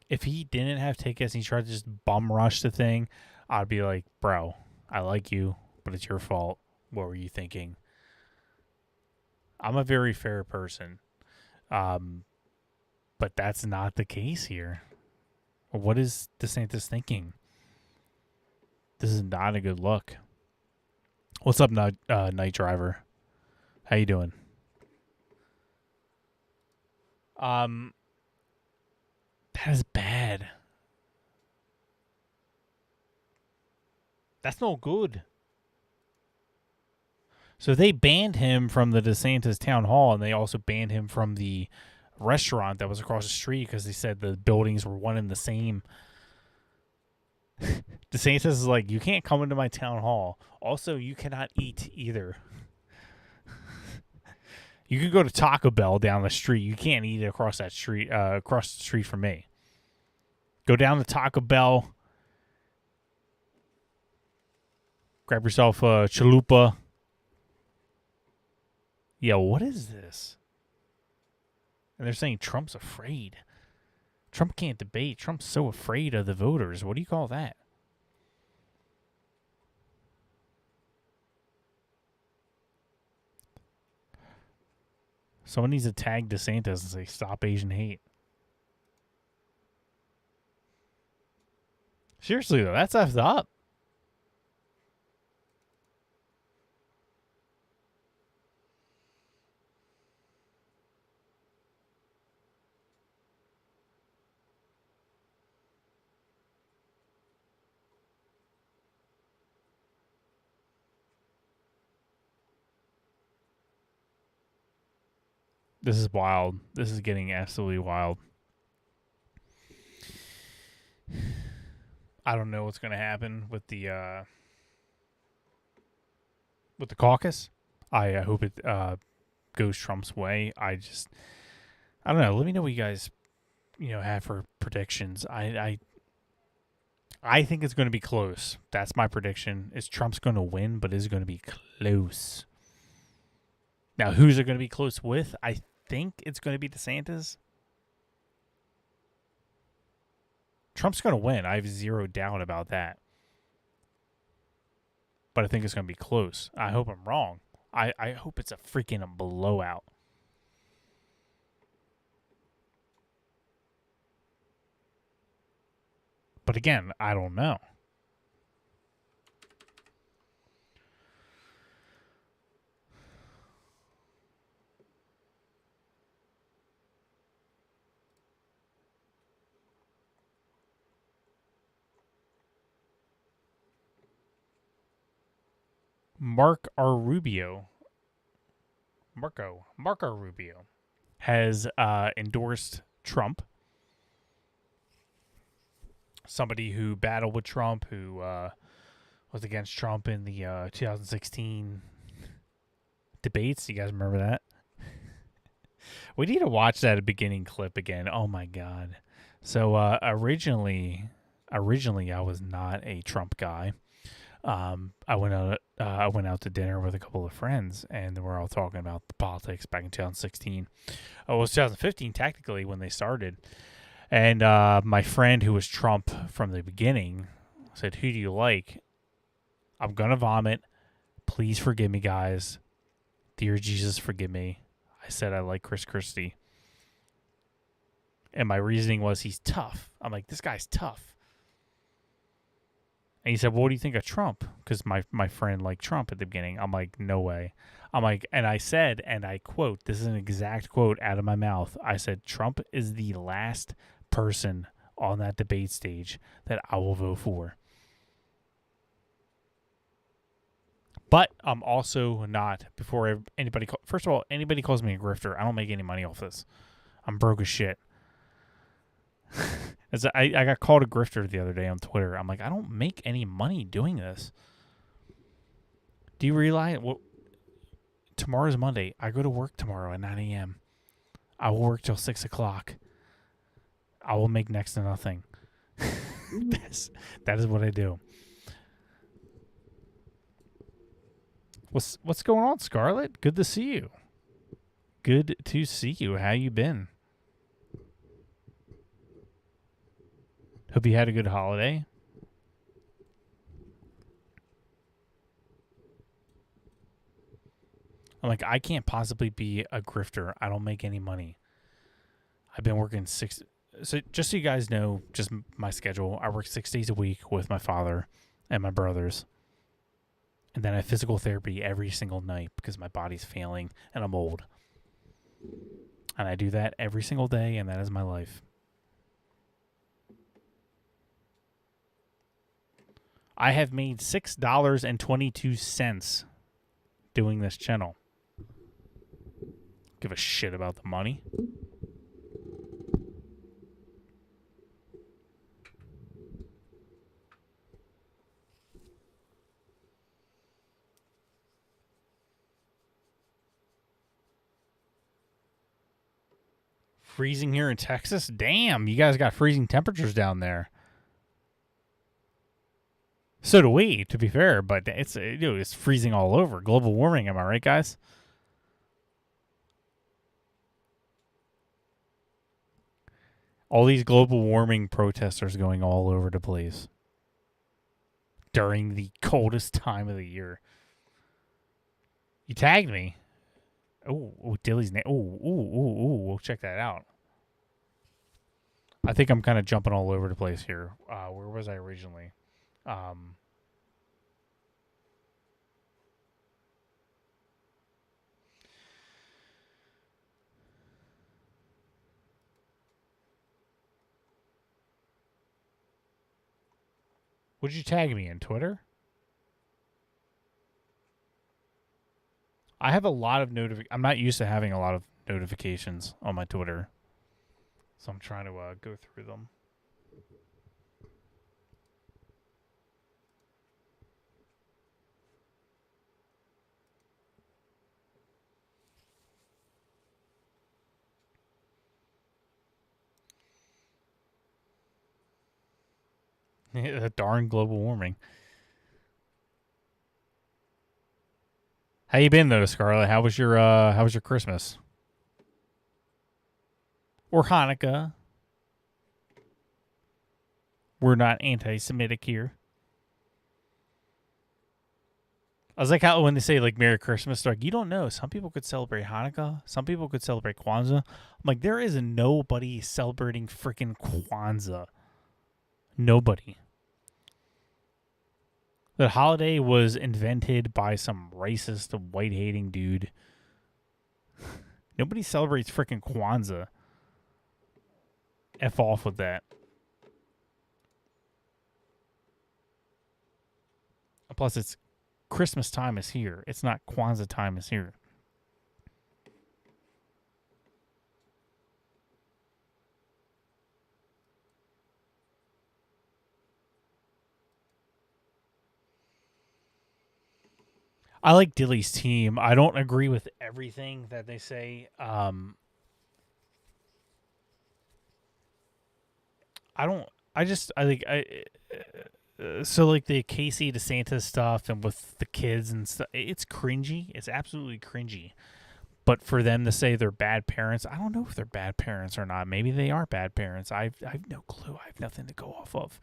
if he didn't have tickets and he tried to just bum rush the thing, I'd be like, bro, I like you, but it's your fault. What were you thinking? I'm a very fair person. But that's not the case here. What is DeSantis thinking? This is not a good look. What's up, Night Driver? How you doing? That is bad. That's no good. So they banned him from the DeSantis town hall, and they also banned him from the restaurant that was across the street because they said the buildings were one and the same. DeSantis is like, you can't come into my town hall. Also, you cannot eat either. You can go to Taco Bell down the street. You can't eat across that street, across the street from me. Go down to Taco Bell. Grab yourself a chalupa. Yo, what is this? And they're saying Trump's afraid. Trump can't debate. Trump's so afraid of the voters. What do you call that? Someone needs to tag DeSantis and say, stop Asian hate. Seriously, though, that's effed up. This is wild. This is getting absolutely wild. I don't know what's going to happen with the caucus. I hope it goes Trump's way. I don't know. Let me know what you guys have for predictions. I think it's going to be close. That's my prediction. Is Trump's going to win, but is it going to be close? Now, who's it going to be close with? I think it's going to be DeSantis. Trump's going to win. I have zero doubt about that. But I think it's going to be close. I hope I'm wrong. I hope it's a freaking blowout. But again, I don't know. Marco Rubio has endorsed Trump. Somebody who battled with Trump, who was against Trump in the 2016 debates. You guys remember that? We need to watch that beginning clip again. Oh my God. So originally I was not a Trump guy. I went out to dinner with a couple of friends, and we're all talking about the politics back in 2016. Oh, it was 2015 technically when they started. And my friend who was Trump from the beginning said, "Who do you like?" I'm gonna vomit. Please forgive me, guys. Dear Jesus, forgive me. I said I like Chris Christie. And my reasoning was he's tough. I'm like, this guy's tough. And he said, well, what do you think of Trump? Because my friend liked Trump at the beginning. I'm like, no way. I'm like, and I said, and I quote, this is an exact quote out of my mouth. I said, Trump is the last person on that debate stage that I will vote for. But I'm also not, before anybody, first of all, anybody calls me a grifter, I don't make any money off this. I'm broke as shit. I got called a grifter the other day on Twitter. I'm like, I don't make any money doing this. Do you realize tomorrow's Monday? I go to work tomorrow at 9 a.m. I will work till 6 o'clock. I will make next to nothing. That is what I do. What's going on, Scarlett? Good to see you. Good to see you. How you been? Hope you had a good holiday. I'm like, I can't possibly be a grifter. I don't make any money. I've been working so just so you guys know, just my schedule. I work 6 days a week with my father and my brothers. And then I have physical therapy every single night because my body's failing and I'm old. And I do that every single day, and that is my life. I have made $6.22 doing this channel. Give a shit about the money. Freezing here in Texas? Damn, you guys got freezing temperatures down there. So do we, to be fair, but it's freezing all over. Global warming, am I right, guys? All these global warming protesters going all over the place during the coldest time of the year. You tagged me. Oh, Dilly's name. Oh, we'll check that out. I think I'm kind of jumping all over the place here. Where was I originally? Would you tag me in Twitter? I have a lot of I'm not used to having a lot of notifications on my Twitter, so I'm trying to go through them. Darn global warming. How you been though, Scarlett? How was your Christmas? Or Hanukkah? We're not anti-Semitic here. I was like how when they say like Merry Christmas, they're like, you don't know. Some people could celebrate Hanukkah. Some people could celebrate Kwanzaa. I'm like, there is nobody celebrating freaking Kwanzaa. Nobody. The holiday was invented by some racist, white-hating dude. Nobody celebrates freaking Kwanzaa. F off with that. Plus, it's Christmas time is here. It's not Kwanzaa time is here. I like Dilly's team. I don't agree with everything that they say. so like the Casey DeSantis stuff and with the kids and stuff, it's cringy. It's absolutely cringy. But for them to say they're bad parents, I don't know if they're bad parents or not. Maybe they are bad parents. I've no clue. I have nothing to go off of.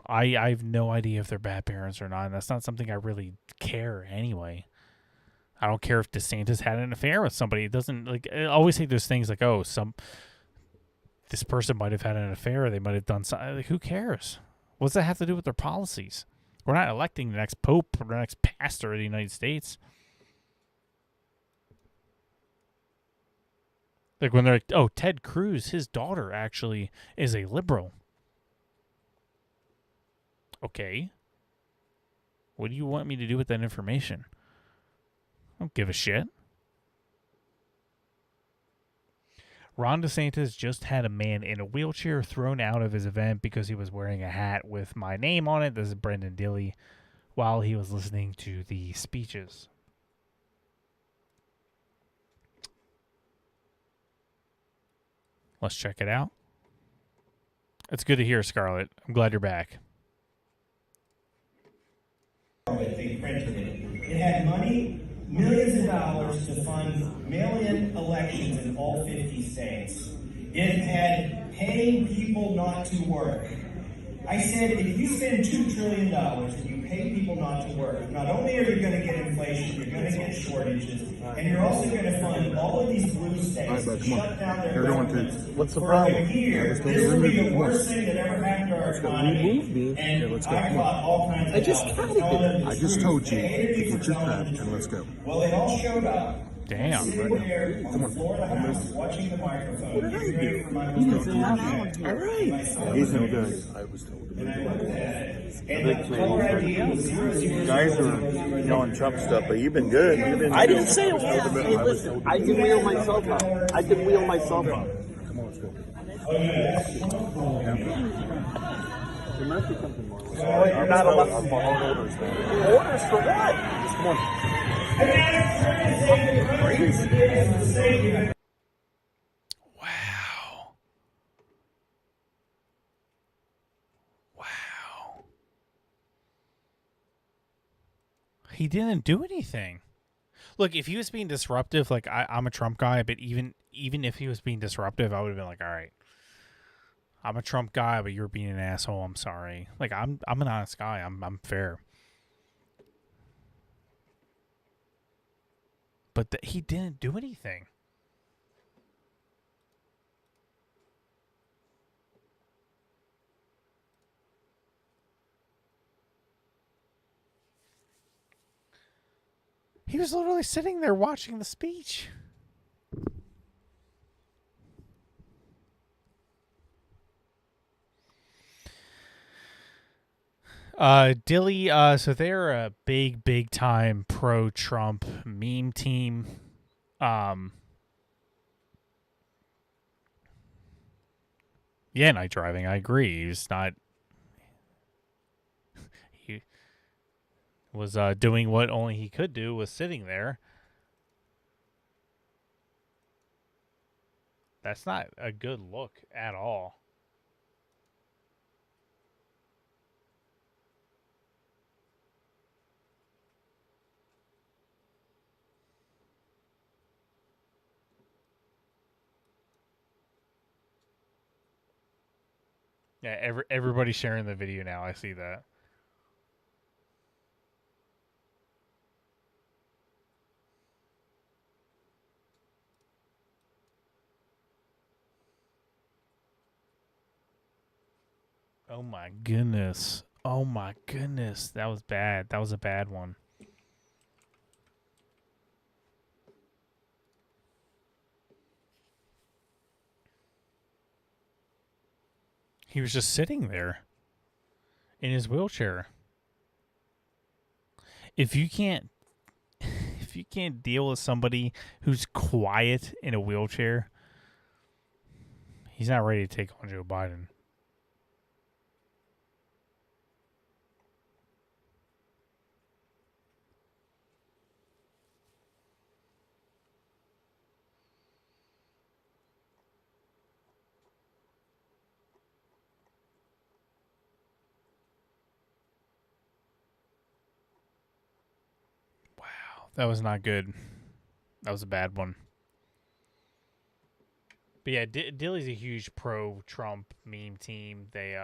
I have no idea if they're bad parents or not. And that's not something I really care anyway. I don't care if DeSantis had an affair with somebody. It doesn't, like, I always say there's things like, oh, this person might have had an affair. Or they might have done something. Like, who cares? What does that have to do with their policies? We're not electing the next pope or the next pastor of the United States. Like when they're like, oh, Ted Cruz, his daughter actually is a liberal. Okay. What do you want me to do with that information? I don't give a shit. Ron DeSantis just had a man in a wheelchair thrown out of his event because he was wearing a hat with my name on it. This is Brendan Dilley, while he was listening to the speeches. Let's check it out. It's good to hear, Scarlett. I'm glad you're back. They printed it. It had money, millions of dollars to fund mail-in elections in all 50 states. It had paying people not to work. I said, if you spend $2 trillion and you pay people not to work, not only are you going to get inflation, you're going to get shortages, and you're also going to fund all of these blue states to shut down their governments. What's the For problem? a year, this will be the worst thing that ever happened to our economy. And I caught all kinds of help. I just told you to get your crap and let's go. Well, they all showed up. Damn. Sitting there on the floor of the house, watching the microphone. What did I do? All right. He's no good. I was told. And I looked at it. And the caller ID was 000. You guys are yelling Trump stuff, but you've been good. I didn't say it was. Hey, listen, I can wheel myself up. I can wheel myself up. Come on, let's go. There must be something more. You're not allowed orders. Orders for what? Just come on. Wow. Wow. He didn't do anything. Look, if he was being disruptive, like I'm a Trump guy, but even if he was being disruptive, I would have been like, all right, I'm a Trump guy, but you're being an asshole. I'm sorry. Like I'm an honest guy. I'm fair. But he didn't do anything. He was literally sitting there watching the speech. Dilley, so they're a big time pro-Trump meme team. Yeah, night driving, I agree. He's not. He was doing what only he could do, was sitting there. That's not a good look at all. Yeah, everybody's sharing the video now. I see that. Oh my goodness. Oh my goodness. That was bad. That was a bad one. He was just sitting there in his wheelchair. If you can't deal with somebody who's quiet in a wheelchair, he's not ready to take on Joe Biden. That was not good. That was a bad one. But yeah, Dilly's a huge pro-Trump meme team. They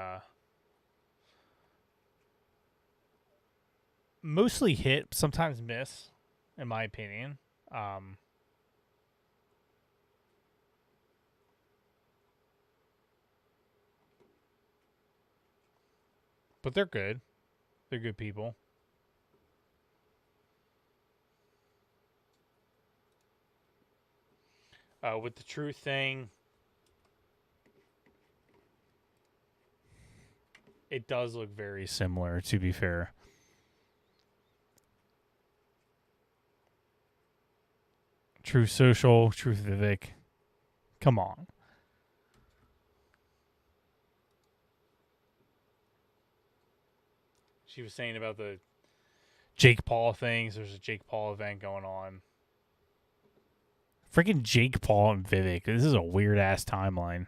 mostly hit, sometimes miss, in my opinion. But they're good. They're good people. With the truth thing, it does look very similar, to be fair. Truth Social, Truth Vivek. Come on. She was saying about the Jake Paul things. There's a Jake Paul event going on. Freaking Jake Paul and Vivek. This is a weird-ass timeline.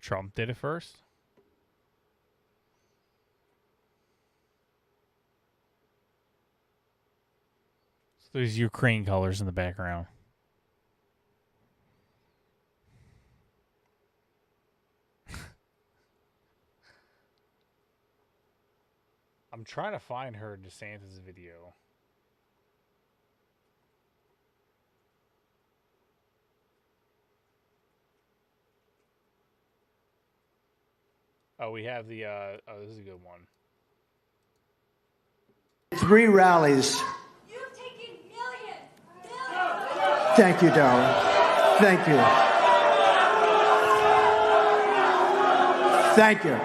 Trump did it first. So there's Ukraine colors in the background. I'm trying to find her DeSantis video. Oh, we have the, oh, this is a good one. 3 rallies. You've taken millions. Thank you, darling. Thank you. Thank you.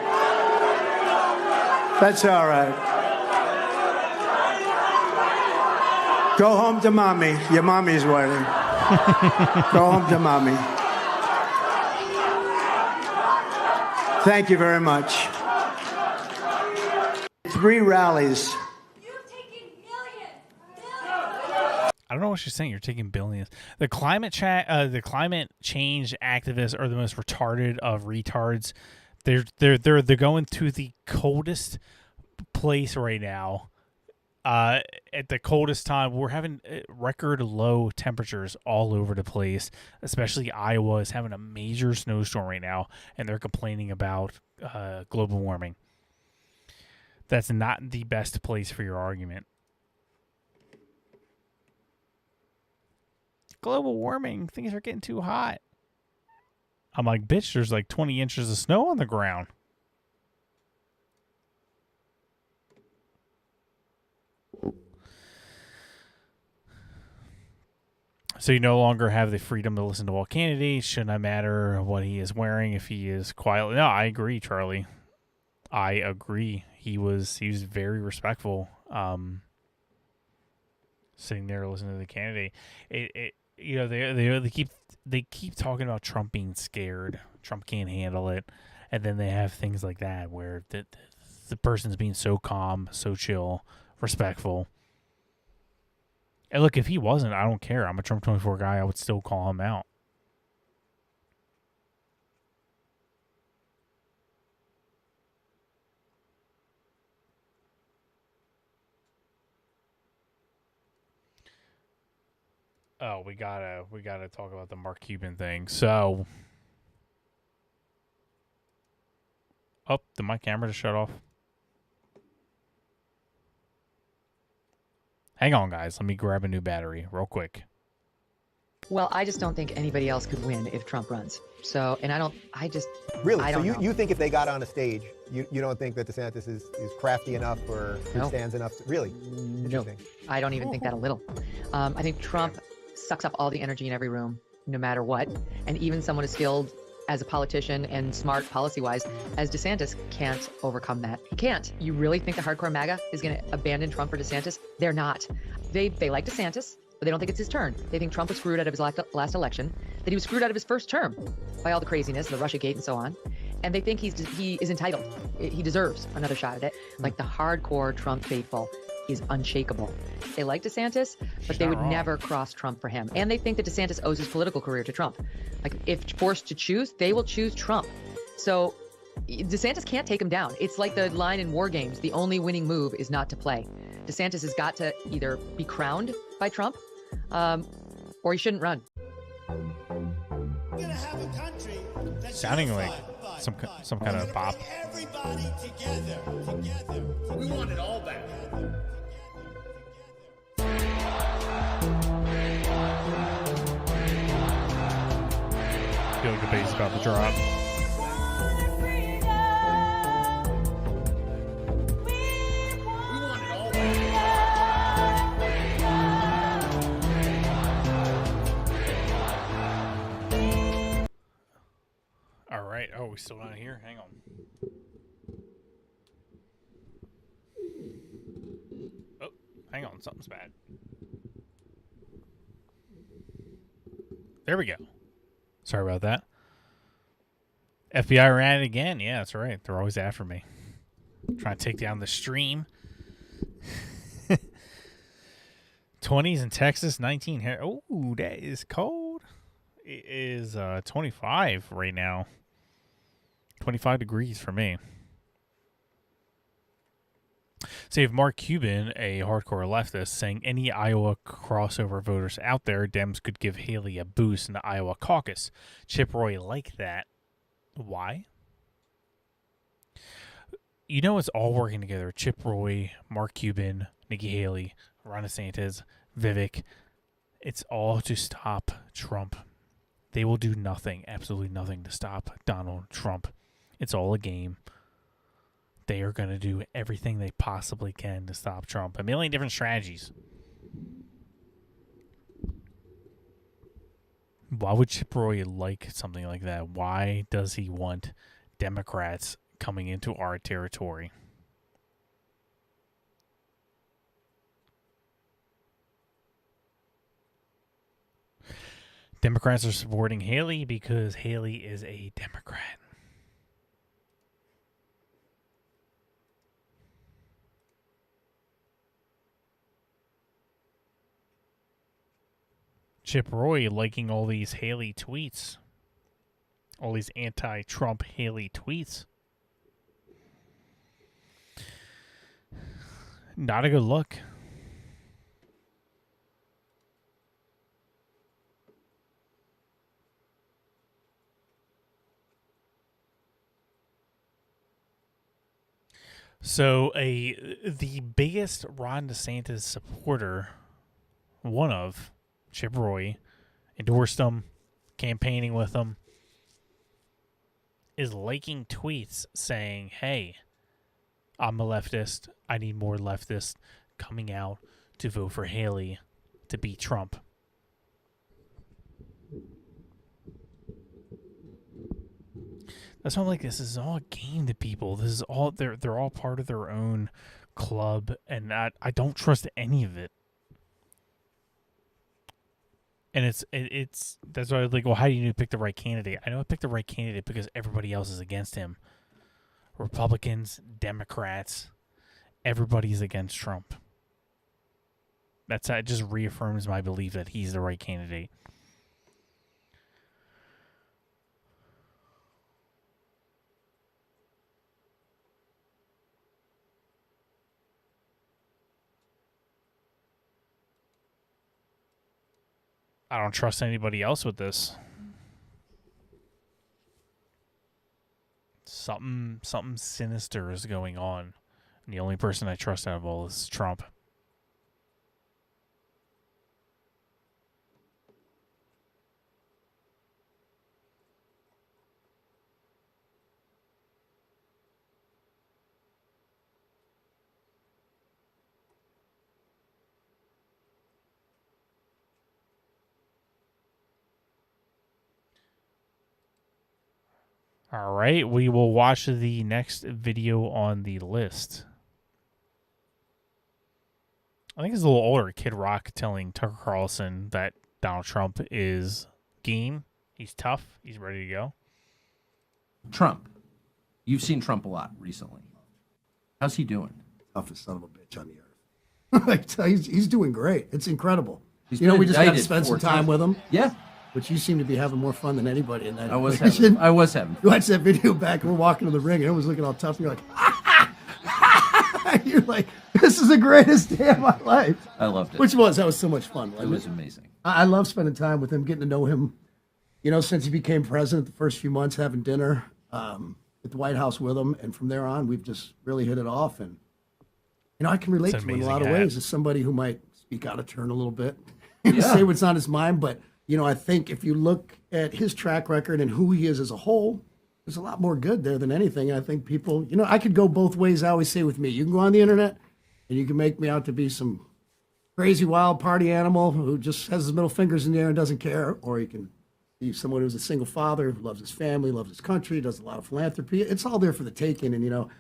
That's all right. Go home to mommy. Your mommy's waiting. Go home to mommy. Thank you very much. 3 rallies. You've taken millions. I don't know what she's saying. You're taking billions. The climate change activists are the most retarded of retards. They're going to the coldest place right now. At the coldest time, we're having record low temperatures all over the place. Especially Iowa is having a major snowstorm right now, and they're complaining about global warming. That's not the best place for your argument. Global warming, things are getting too hot. I'm like, bitch, there's like 20 inches of snow on the ground. So you no longer have the freedom to listen to all candidates. Should not matter what he is wearing if he is quietly. No, I agree, Charlie. I agree. He was very respectful. Sitting there listening to the candidate. They keep talking about Trump being scared. Trump can't handle it, and then they have things like that where the person's being so calm, so chill, respectful. And look, if he wasn't, I don't care. I'm a Trump 24 guy. I would still call him out. Oh, we gotta talk about the Mark Cuban thing. So, did my camera just shut off? Hang on, guys. Let me grab a new battery real quick. Well, I just don't think anybody else could win if Trump runs. So, and Really? I don't know. You think if they got on a stage, you don't think that DeSantis is crafty enough or stands enough? Really? Interesting. I don't even think that a little. I think Trump sucks up all the energy in every room, no matter what. And even someone as skilled as a politician and smart policy-wise as DeSantis can't overcome that. He can't. You really think the hardcore MAGA is going to abandon Trump for DeSantis? They're not. They like DeSantis, but they don't think it's his turn. They think Trump was screwed out of his last election, that he was screwed out of his first term by all the craziness, the Russiagate and so on. And they think he is entitled. He deserves another shot at it. Like the hardcore Trump faithful is unshakable. They like DeSantis, but they would never cross Trump for him. And they think that DeSantis owes his political career to Trump. Like, if forced to choose, they will choose Trump. So DeSantis can't take him down. It's like the line in War Games, the only winning move is not to play. DeSantis has got to either be crowned by Trump, or he shouldn't run. Sounding like some kind of bop. Everybody together. We want it all back. I feel like the bass is about to drop. All right. Oh, we still not here? Hang on. Oh, hang on. Something's bad. There we go. Sorry about that. FBI ran it again. Yeah, that's right. They're always after me. Trying to take down the stream. 20s in Texas, 19 here. Oh, that is cold. It is 25 right now. 25 degrees for me. So you have Mark Cuban, a hardcore leftist, saying any Iowa crossover voters out there, Dems could give Haley a boost in the Iowa caucus. Chip Roy liked that. Why? You know it's all working together. Chip Roy, Mark Cuban, Nikki Haley, Ron DeSantis, Vivek. It's all to stop Trump. They will do nothing, absolutely nothing to stop Donald Trump. It's all a game. They are going to do everything they possibly can to stop Trump. A million different strategies. Why would Chip Roy like something like that? Why does he want Democrats coming into our territory? Democrats are supporting Haley because Haley is a Democrat. Chip Roy liking all these Haley tweets. All these anti-Trump Haley tweets. Not a good look. So the biggest Ron DeSantis supporter, one of, Chip Roy, endorsed him, campaigning with him, is liking tweets saying, hey, I'm a leftist. I need more leftists coming out to vote for Haley to beat Trump. That's why I'm like, this is all a game to people. This is all they're all part of their own club, and I don't trust any of it. And it's that's why I was like, well, how do you pick the right candidate? I know I picked the right candidate because everybody else is against him. Republicans, Democrats, everybody's against Trump. It just reaffirms my belief that he's the right candidate. I don't trust anybody else with this. Something sinister is going on. And the only person I trust out of all is Trump. All right, we will watch the next video on the list. I think it's a little older. Kid Rock telling Tucker Carlson that Donald Trump is game. He's tough. He's ready to go. Trump. You've seen Trump a lot recently. How's he doing? Toughest son of a bitch on the earth. Like, he's doing great. It's incredible. He's You know, been we just got to indicted spend some 4 time times. with him. Yeah. Which you seem to be having more fun than anybody in that. I was equation. having You watch that video back, we're walking to the ring, and everyone's looking all tough, and you're like, you're like, this is the greatest day of my life. I loved it. That was so much fun. It was amazing. I love spending time with him, getting to know him, you know, since he became president, the first few months, having dinner at the White House with him, and from there on, we've just really hit it off, and, you know, I can relate to him in a lot of ways as somebody who might speak out of turn a little bit, say what's on his mind, but you know, I think if you look at his track record and who he is as a whole, there's a lot more good there than anything. And I think people, you know, I could go both ways. I always say with me, you can go on the internet and you can make me out to be some crazy wild party animal who just has his middle fingers in the air and doesn't care. Or you can be someone who's a single father who loves his family, loves his country, does a lot of philanthropy. It's all there for the taking. And, you know,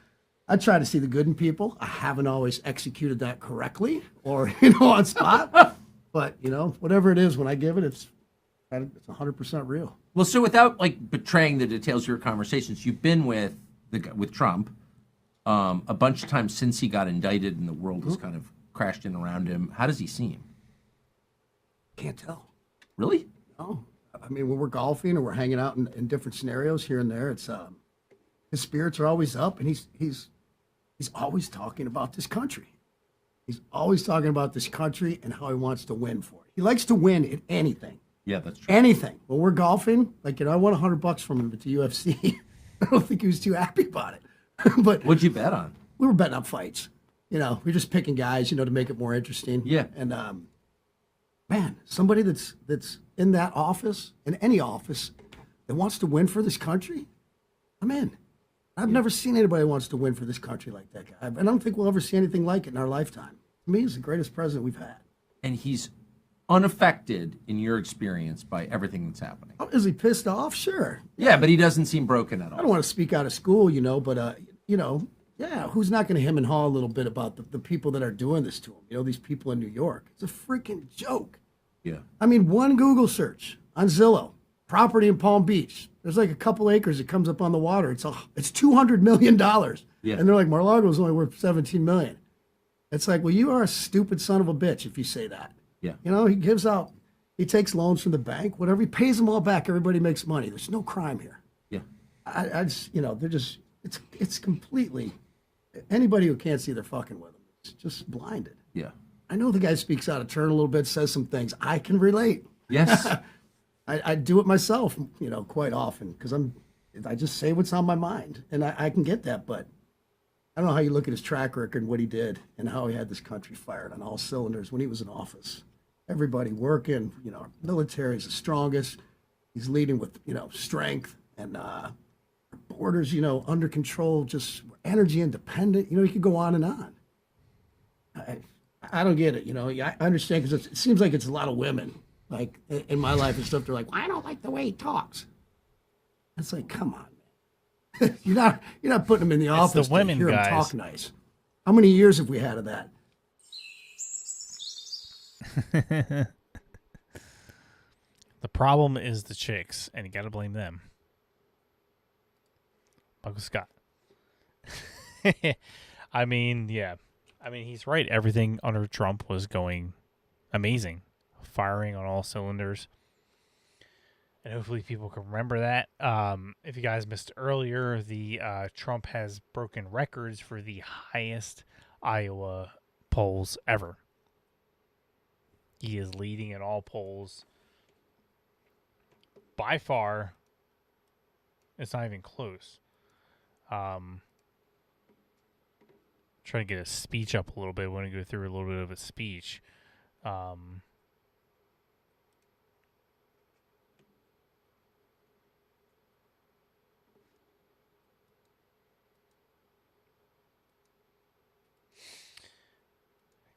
I try to see the good in people. I haven't always executed that correctly or, you know, on spot. But, you know, whatever it is, when I give it, it's 100% real. Well, so without like betraying the details of your conversations, you've been with Trump a bunch of times since he got indicted, and the world has kind of crashed in around him. How does he seem? Can't tell. Really? No. I mean, when we're golfing or we're hanging out in different scenarios here and there, it's his spirits are always up, and he's always talking about this country. He's always talking about this country and how he wants to win for it. He likes to win at anything. Yeah, that's true. Anything. When we're golfing, like, you know, I won $100 from him at the UFC. I don't think he was too happy about it. But what'd you bet on? We were betting on fights. You know, we're just picking guys, you know, to make it more interesting. Yeah. And man, somebody that's in that office, in any office, that wants to win for this country, I'm in. I've never seen anybody who wants to win for this country like that guy. And I don't think we'll ever see anything like it in our lifetime. To me, he's the greatest president we've had. And he's unaffected, in your experience, by everything that's happening. Oh, is he pissed off? Sure. Yeah, but he doesn't seem broken at all. I don't want to speak out of school, you know, but, you know, yeah, who's not going to hem and haw a little bit about the people that are doing this to him? You know, these people in New York. It's a freaking joke. Yeah. I mean, one Google search on Zillow, property in Palm Beach. There's like a couple acres that comes up on the water. It's $200 million. Yeah. And they're like, Mar-a-Lago's only worth $17 million. It's like, well, you are a stupid son of a bitch if you say that. Yeah. You know, he takes loans from the bank, whatever. He pays them all back. Everybody makes money. There's no crime here. Yeah. I just, you know, it's completely, anybody who can't see they're fucking with him, it's just blinded. Yeah. I know the guy speaks out of turn a little bit, says some things. I can relate. Yes. I do it myself, you know, quite often because I just say what's on my mind, and I can get that. But I don't know how you look at his track record and what he did and how he had this country fired on all cylinders when he was in office. Everybody working, you know, our military is the strongest. He's leading with, you know, strength and our borders, you know, under control, just energy independent. You know, you could go on and on. I don't get it, you know. I understand because it seems like it's a lot of women, like in my life and stuff. They're like, well, I don't like the way he talks. It's like, come on, man. you're not putting him in the office the women to hear guys. him talk nice. How many years have we had of that? The problem is the chicks, and you got to blame them. Uncle Scott. I mean, yeah. I mean, he's right. Everything under Trump was going amazing, firing on all cylinders. And hopefully people can remember that. If you guys missed earlier, the Trump has broken records for the highest Iowa polls ever. He is leading in all polls. By far, it's not even close. Try to get a speech up a little bit. I want to go through a little bit of a speech. Got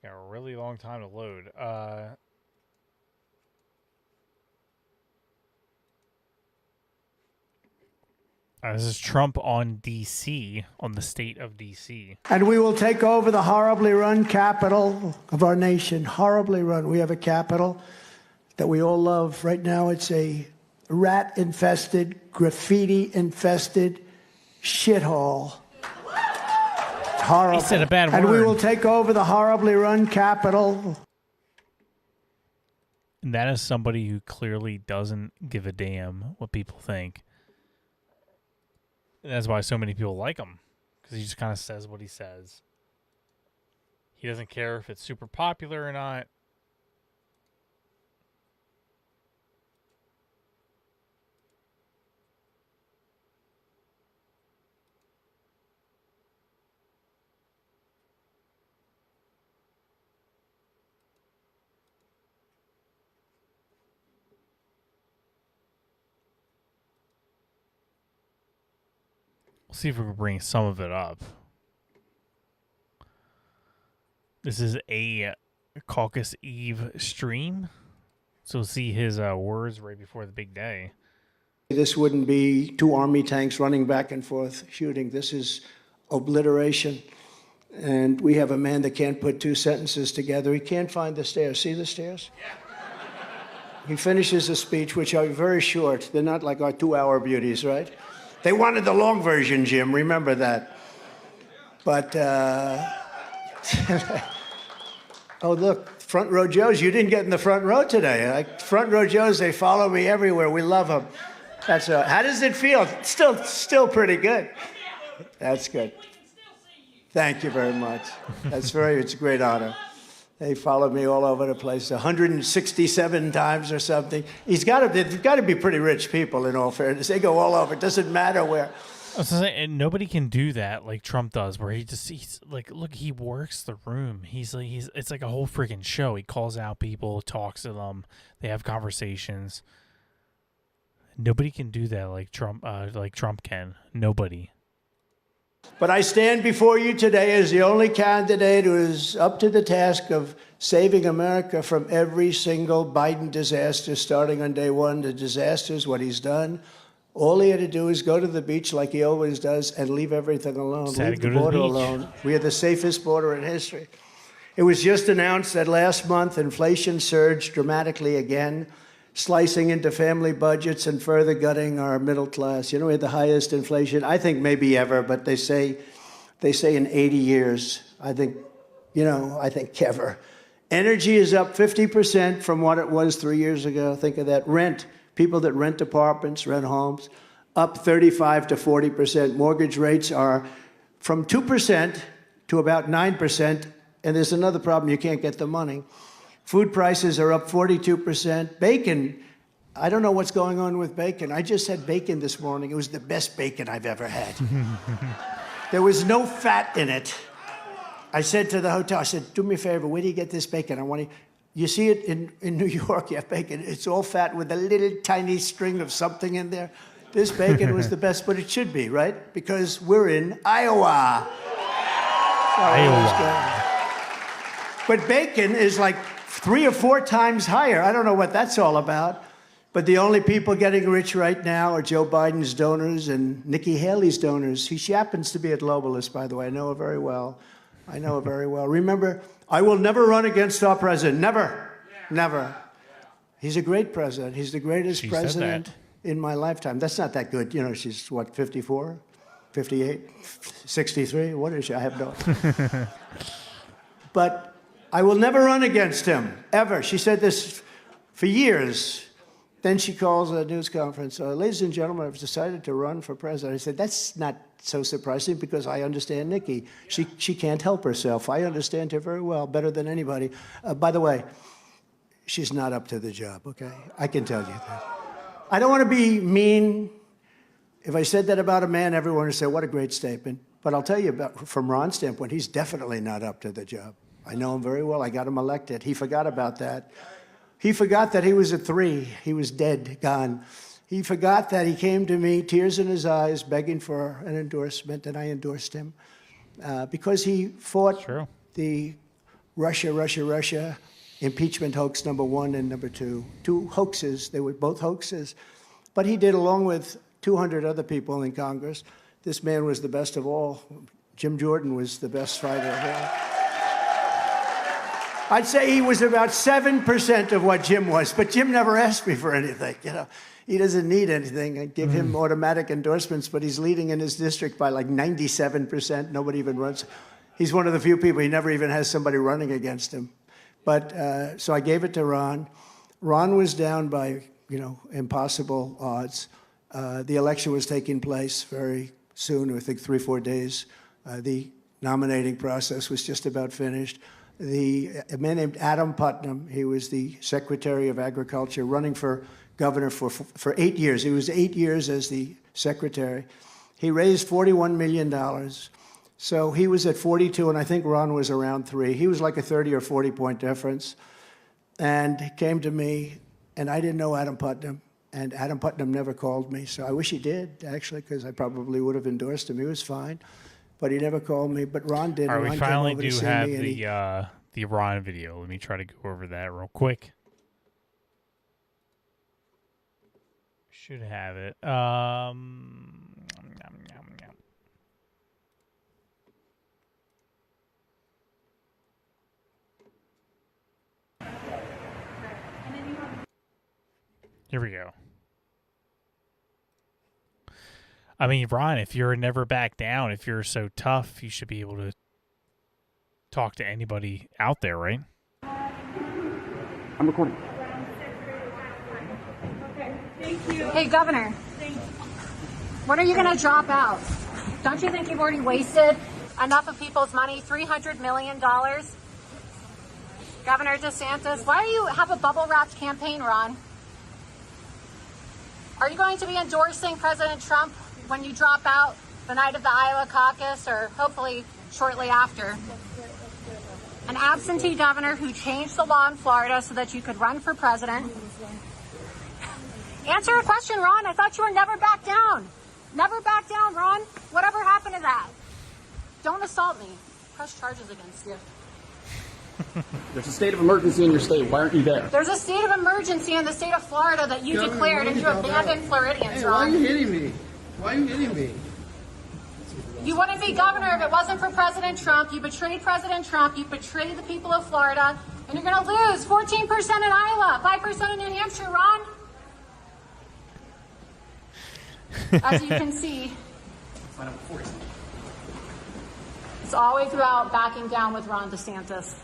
a really long time to load. This is Trump on D.C., on the state of D.C. And we will take over the horribly run capital of our nation. Horribly run. We have a capital that we all love. Right now it's a rat-infested, graffiti-infested shithole. horrible. He said a bad And we word. will take over the horribly run Capitol. And that is somebody who clearly doesn't give a damn what people think. And that's why so many people like him, because he just kind of says what he says. He doesn't care if it's super popular or not. We'll see if we can bring some of it up. This is a Caucus Eve stream, so we'll see his words right before the big day. This wouldn't be two army tanks running back and forth shooting. This is obliteration. And we have a man that can't put two sentences together. He can't find the stairs. See the stairs? He finishes a speech, which are very short. They're not like our 2-hour beauties, right? They wanted the long version, Jim. Remember that. But, oh, look, Front Row Joes. You didn't get in the front row today. Like Front Row Joes, they follow me everywhere. We love them. That's how does it feel? Still pretty good. That's good. Thank you very much. It's a great honor. They followed me all over the place, 167 times or something. They've got to be pretty rich people, in all fairness. They go all over. It doesn't matter where. And nobody can do that like Trump does, where he's like, look, he works the room. It's like a whole freaking show. He calls out people, talks to them, they have conversations. Nobody can do that like Trump can. Nobody. But I stand before you today as the only candidate who is up to the task of saving America from every single Biden disaster, starting on day one. The disaster is what he's done. All he had to do is go to the beach like he always does and leave everything alone. Leave the border alone. We are the safest border in history. It was just announced that last month inflation surged dramatically again, slicing into family budgets and further gutting our middle class. You know, we had the highest inflation, I think maybe ever, but they say in 80 years. I think ever. Energy is up 50% from what it was 3 years ago. Think of that. Rent, people that rent apartments, rent homes, up 35 to 40%. Mortgage rates are from 2% to about 9%. And there's another problem, you can't get the money. Food prices are up 42%. Bacon, I don't know what's going on with bacon. I just had bacon this morning. It was the best bacon I've ever had. There was no fat in it. I said to the hotel, I said, do me a favor, where do you get this bacon? You see it in New York, you have bacon. It's all fat with a little tiny string of something in there. This bacon was the best, but it should be, right? Because we're in Iowa. But bacon is like 3 or 4 times higher. I don't know what that's all about. But the only people getting rich right now are Joe Biden's donors and Nikki Haley's donors. She happens to be a globalist, by the way. I know her very well. Remember, I will never run against our president. Never. Never. He's a great president. He's the greatest president in my lifetime. That's not that good. You know, she's, what, 54, 58, 63? What is she? I have no idea. But I will never run against him, ever. She said this for years. Then she calls a news conference. Ladies and gentlemen, I've decided to run for president. I said, that's not so surprising because I understand Nikki. She can't help herself. I understand her very well, better than anybody. By the way, she's not up to the job, okay? I can tell you that. I don't want to be mean. If I said that about a man, everyone would say, what a great statement. But I'll tell you, from Ron's standpoint, he's definitely not up to the job. I know him very well. I got him elected. He forgot about that. He forgot that he was at 3. He was dead, gone. He forgot that he came to me, tears in his eyes, begging for an endorsement, and I endorsed him because he fought the Russia impeachment hoax number 1 and number 2. 2 hoaxes. They were both hoaxes. But he did, along with 200 other people in Congress. This man was the best of all. Jim Jordan was the best fighter of all. I'd say he was about 7% of what Jim was, but Jim never asked me for anything. You know, he doesn't need anything. I give him automatic endorsements, but he's leading in his district by like 97%. Nobody even runs. He's one of the few people, he never even has somebody running against him. But so I gave it to Ron. Ron was down by, impossible odds. The election was taking place very soon, I think 3-4 days. The nominating process was just about finished. A man named Adam Putnam, he was the Secretary of Agriculture, running for governor for 8 years. He was 8 years as the secretary. He raised $41 million. So he was at 42, and I think Ron was around 3. He was like a 30 or 40 point difference. And he came to me, and I didn't know Adam Putnam, and Adam Putnam never called me. So I wish he did, actually, because I probably would have endorsed him. He was fine, but he never called me. But Ron did. All right, Ron we finally came over to do see have me, and the Ron video. Let me try to go over that real quick. Should have it. Here we go. I mean, Ron, if you're never back down, if you're so tough, you should be able to talk to anybody out there, right? I'm recording. Hey, Governor, when are you going to drop out? Don't you think you've already wasted enough of people's money, $300 million? Governor DeSantis, why do you have a bubble-wrapped campaign, Ron? Are you going to be endorsing President Trump when you drop out the night of the Iowa caucus, or hopefully shortly after? An absentee governor who changed the law in Florida so that you could run for president. Answer a question, Ron. I thought you were never back down. Never back down, Ron. Whatever happened to that? Don't assault me. Press charges against you. There's a state of emergency in your state. Why aren't you there? There's a state of emergency in the state of Florida that you declared, and you abandoned Floridians, Ron. Why are you hitting me? Why are you hitting me? You wouldn't be governor if it wasn't for President Trump. You betrayed President Trump. You betrayed the people of Florida. And you're going to lose 14% in Iowa, 5% in New Hampshire, Ron. As you can see, it's all the way throughout backing down with Ron DeSantis.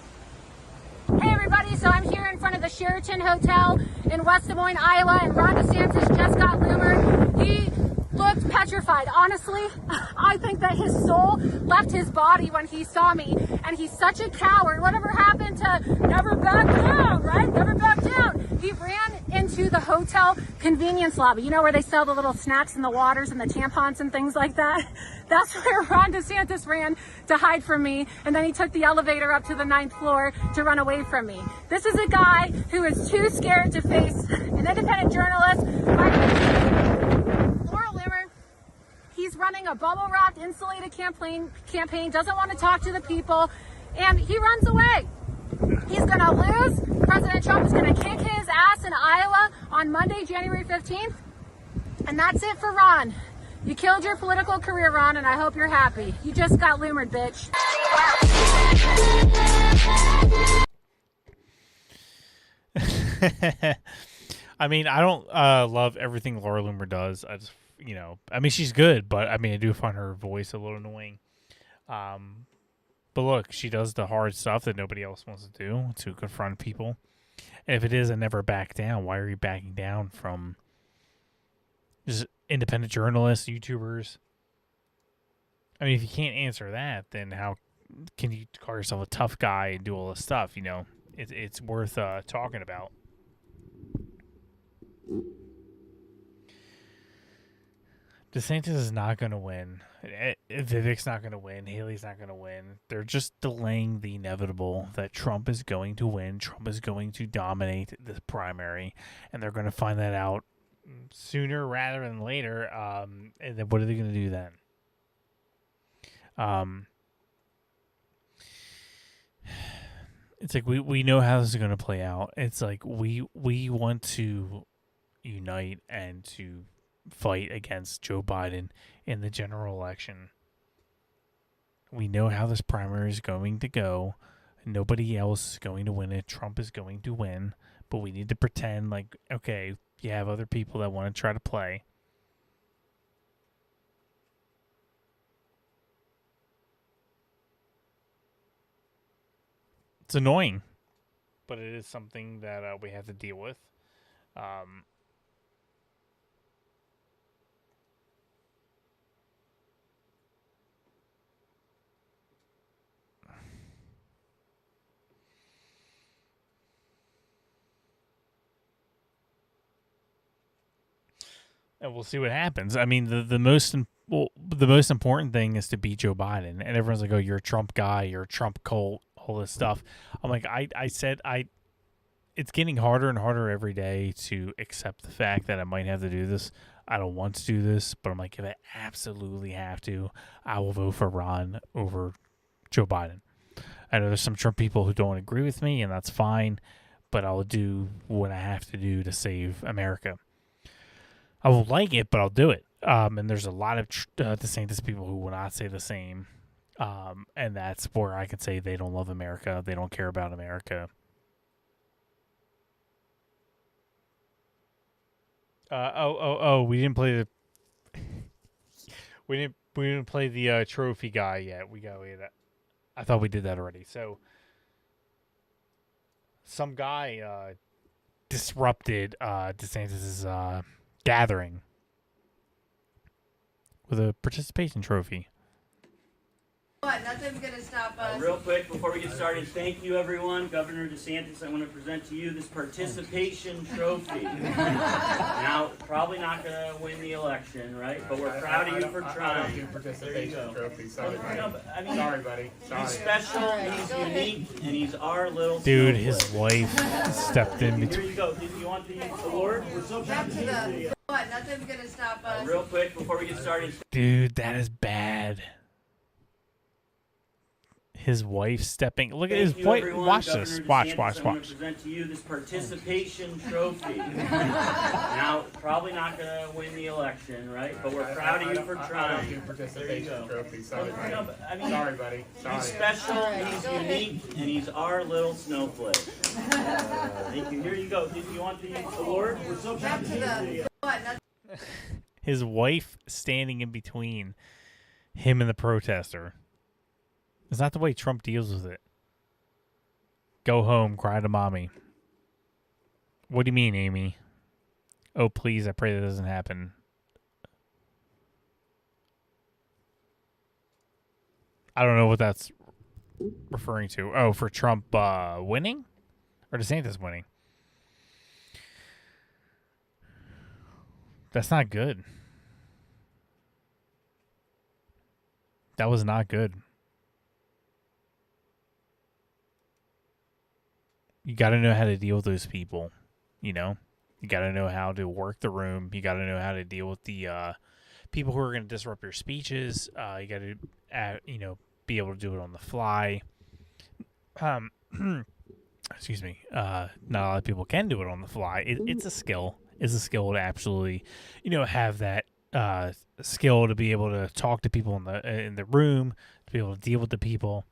Hey everybody, so I'm here in front of the Sheraton Hotel in West Des Moines, Iowa, and Ron DeSantis just got rumored. He looked petrified. Honestly, I think that his soul left his body when he saw me, and he's such a coward. Whatever happened to never back down, right? Never back down. He ran into the hotel convenience lobby, you know, where they sell the little snacks and the waters and the tampons and things like that. That's where Ron DeSantis ran to hide from me, and then he took the elevator up to the 9th floor to run away from me. This is a guy who is too scared to face an independent journalist. Laura Limmer, he's running a bubble-wrapped, insulated campaign, doesn't want to talk to the people, and he runs away. He's going to lose. President Trump is going to kick his ass in Iowa on Monday, January 15th. And that's it for Ron. You killed your political career, Ron, and I hope you're happy. You just got lumered, bitch. I mean, I don't love everything Laura Loomer does. I just, I mean, she's good, but I mean, I do find her voice a little annoying. But look, she does the hard stuff that nobody else wants to do, to confront people. And if it is a never back down, why are you backing down from just independent journalists, YouTubers? I mean, if you can't answer that, then how can you call yourself a tough guy and do all this stuff? It's worth talking about. DeSantis is not going to win. Vivek's not going to win. Haley's not going to win. They're just delaying the inevitable that Trump is going to win. Trump is going to dominate this primary, and they're going to find that out sooner rather than later. And then what are they going to do then? It's like we know how this is going to play out. It's like we want to unite and to fight against Joe Biden in the general election. We know how this primary is going to go. Nobody else is going to win it. Trump is going to win, but we need to pretend like, okay, you have other people that want to try to play. It's annoying, but it is something that we have to deal with. And we'll see what happens. I mean, the most important thing is to beat Joe Biden. And everyone's like, "Oh, you're a Trump guy. You're a Trump cult. All this stuff." I'm like, I said it's getting harder and harder every day to accept the fact that I might have to do this. I don't want to do this, but I'm like, if I absolutely have to, I will vote for Ron over Joe Biden. I know there's some Trump people who don't agree with me, and that's fine, but I'll do what I have to do to save America. I won't like it, but I'll do it. And there's a lot of DeSantis people who will not say the same. And that's where I can say they don't love America. They don't care about America. We didn't play we didn't play the trophy guy yet. We got that. I thought we did that already. So some guy disrupted DeSantis's gathering with a participation trophy. Nothing's going to stop us. Real quick, before we get started, thank you, everyone. Governor DeSantis, I want to present to you this participation trophy. Now, probably not going to win the election, right? But we're proud of you for trying. I participation trophy. Sorry, buddy. Sorry, buddy. He's special, he's unique, and he's our little dude. His wife stepped in between. Here you go. Did you want the award? We're so proud of you. Nothing's going to stop us. Real quick, before we get started. Dude, that is bad. His wife stepping. Look at his wife. Watch this. Watch. I want to present to you this participation trophy. Now, probably not going to win the election, right? But we're proud of you for trying. Participation trophy. Sorry, buddy. Sorry, buddy. He's special, he's unique, and he's our little snowflake. Thank you. Here you go. Did you want the award? We're so proud of you. His wife standing in between him and the protester. It's not the way Trump deals with it. Go home, cry to mommy. What do you mean, Amy? Oh, please, I pray that doesn't happen. I don't know what that's referring to. Oh, for Trump winning? Or DeSantis winning? That's not good. That was not good. You got to know how to deal with those people, you know? You got to know how to work the room. You got to know how to deal with the people who are going to disrupt your speeches. You got to, be able to do it on the fly. Excuse me. Not a lot of people can do it on the fly. It's a skill. It's a skill to absolutely, have that skill to be able to talk to people in the room, to be able to deal with the people.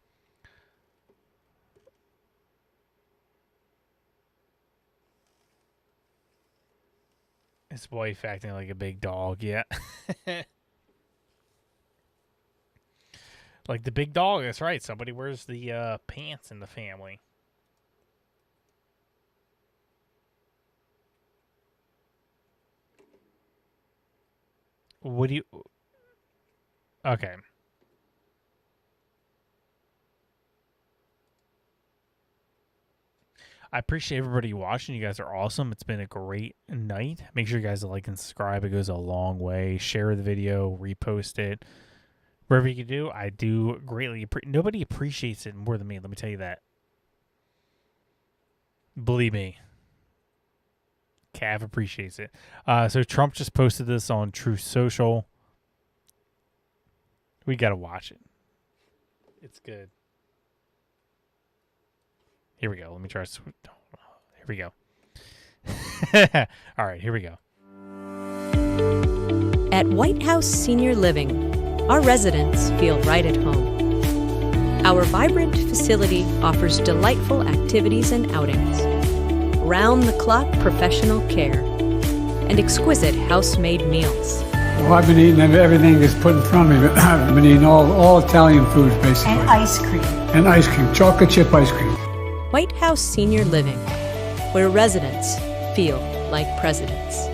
His wife acting like a big dog, yeah. Like the big dog, that's right. Somebody wears the pants in the family. What do you... Okay. I appreciate everybody watching. You guys are awesome. It's been a great night. Make sure you guys like and subscribe. It goes a long way. Share the video. Repost it. Whatever you can do, I do greatly appreciate. Nobody appreciates it more than me. Let me tell you that. Believe me. Cav appreciates it. So Trump just posted this on Truth Social. We got to watch it. It's good. Here we go. Let me try. Here we go. All right, here we go. At White House Senior Living, our residents feel right at home. Our vibrant facility offers delightful activities and outings, round-the-clock professional care, and exquisite house-made meals. Well, I've been eating everything that's put in front of me. I've been eating all Italian foods, basically. And ice cream. And ice cream, chocolate chip ice cream. White House Senior Living, where residents feel like presidents.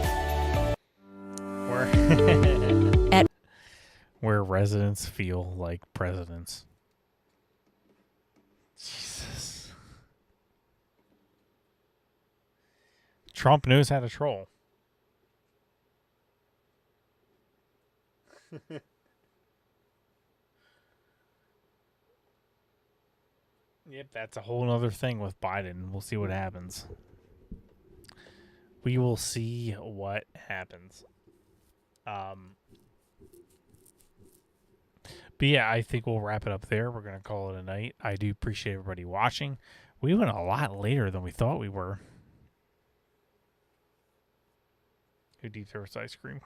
Where residents feel like presidents. Jesus. Trump knows how to troll. Yep, that's a whole other thing with Biden. We'll see what happens. We will see what happens. But yeah, I think we'll wrap it up there. We're going to call it a night. I do appreciate everybody watching. We went a lot later than we thought we were. Who deep throats ice cream?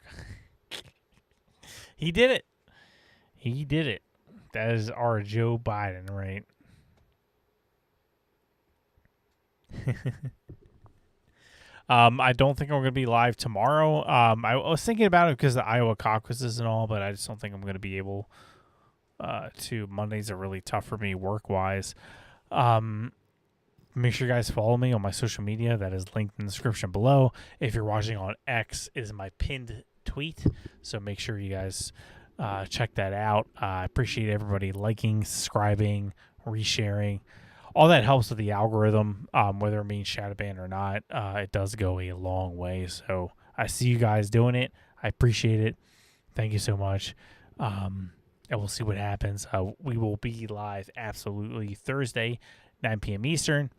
He did it. He did it. That is our Joe Biden, right? I don't think I'm going to be live tomorrow. I was thinking about it because the Iowa caucuses and all, but I just don't think I'm going to be able to. Mondays are really tough for me work-wise. Make sure you guys follow me on my social media. That is linked in the description below. If you're watching on X, it is my pinned tweet. So make sure you guys check that out. I appreciate everybody liking, subscribing, resharing. All that helps with the algorithm, whether it means shadow ban or not. It does go a long way. So I see you guys doing it. I appreciate it. Thank you so much. And we'll see what happens. We will be live absolutely Thursday, 9 p.m. Eastern.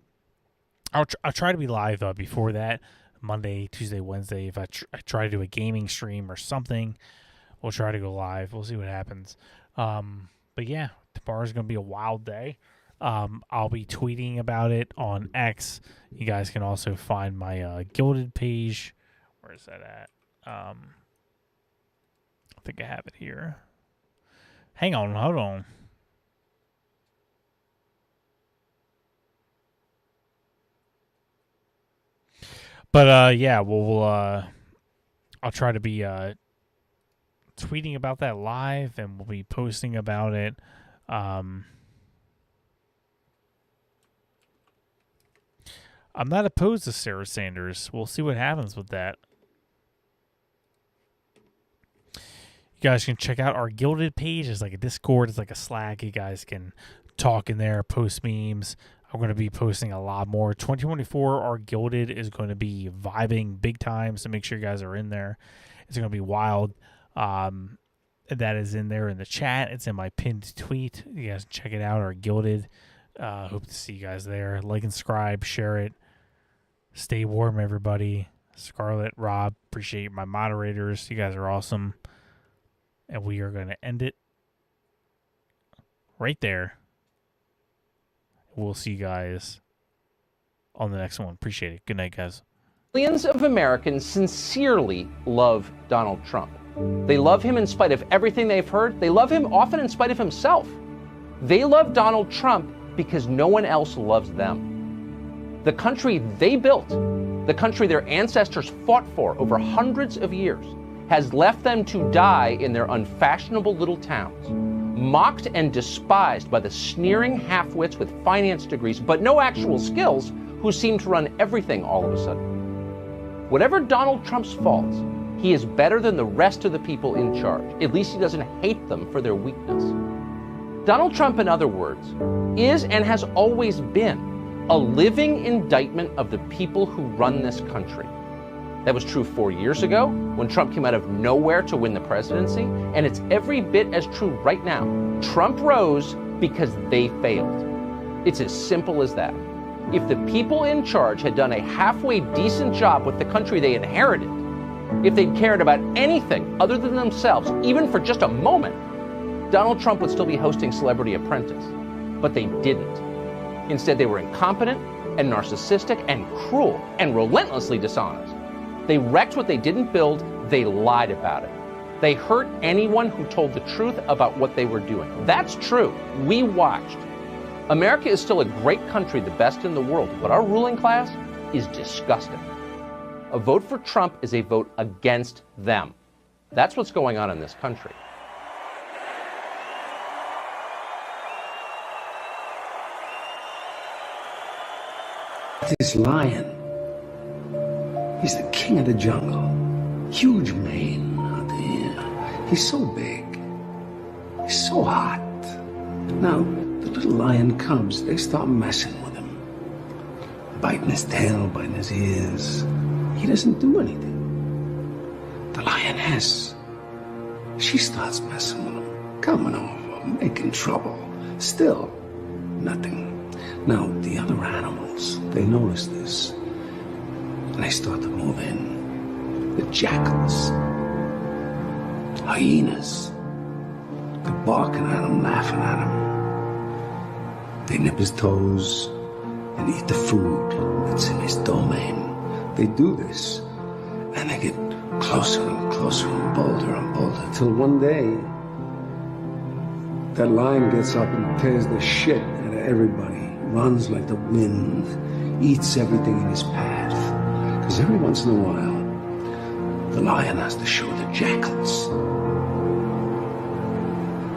I'll try to be live before that, Monday, Tuesday, Wednesday. If I try to do a gaming stream or something, we'll try to go live. We'll see what happens. But yeah, tomorrow's going to be a wild day. I'll be tweeting about it on X. You guys can also find my Gilded page. Where is that at? I think I have it here. Hang on, hold on. But yeah, I'll try to be tweeting about that live, and we'll be posting about it. I'm not opposed to Sarah Sanders. We'll see what happens with that. You guys can check out our Gilded page. It's like a Discord. It's like a Slack. You guys can talk in there, post memes. I'm going to be posting a lot more. 2024, our Gilded is going to be vibing big time, so make sure you guys are in there. It's going to be wild. That is in there in the chat. It's in my pinned tweet. You guys can check it out, our Gilded. Hope to see you guys there. Like and subscribe, share it. Stay warm, everybody. Scarlett, Rob, appreciate my moderators. You guys are awesome. And we are going to end it right there. We'll see you guys on the next one. Appreciate it. Good night, guys. Millions of Americans sincerely love Donald Trump. They love him in spite of everything they've heard. They love him often in spite of himself. They love Donald Trump because no one else loves them. The country they built, the country their ancestors fought for over hundreds of years, has left them to die in their unfashionable little towns, mocked and despised by the sneering half-wits with finance degrees but no actual skills who seem to run everything all of a sudden. Whatever Donald Trump's faults, he is better than the rest of the people in charge. At least he doesn't hate them for their weakness. Donald Trump, in other words, is and has always been a living indictment of the people who run this country. That was true 4 years ago when Trump came out of nowhere to win the presidency, and it's every bit as true right now. Trump rose because they failed. It's as simple as that. If the people in charge had done a halfway decent job with the country they inherited, if they'd cared about anything other than themselves, even for just a moment, Donald Trump would still be hosting Celebrity Apprentice. But they didn't. Instead, they were incompetent and narcissistic and cruel and relentlessly dishonest. They wrecked what they didn't build. They lied about it. They hurt anyone who told the truth about what they were doing. That's true. We watched. America is still a great country, the best in the world, but our ruling class is disgusting. A vote for Trump is a vote against them. That's what's going on in this country. This lion, he's the king of the jungle. Huge mane out there. He's so big. He's so hot. Now, the little lion cubs, they start messing with him. Biting his tail, biting his ears. He doesn't do anything. The lioness, she starts messing with him. Coming over, making trouble. Still, nothing. Now, the other animals, they notice this. And they start to move in. The jackals, hyenas, they're barking at him, laughing at him. They nip his toes and eat the food that's in his domain. They do this, and they get closer and closer and bolder, till one day, that lion gets up and tears the shit out of everybody, runs like the wind, eats everything in his path. Because every once in a while, the lion has to show the jackals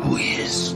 who he is.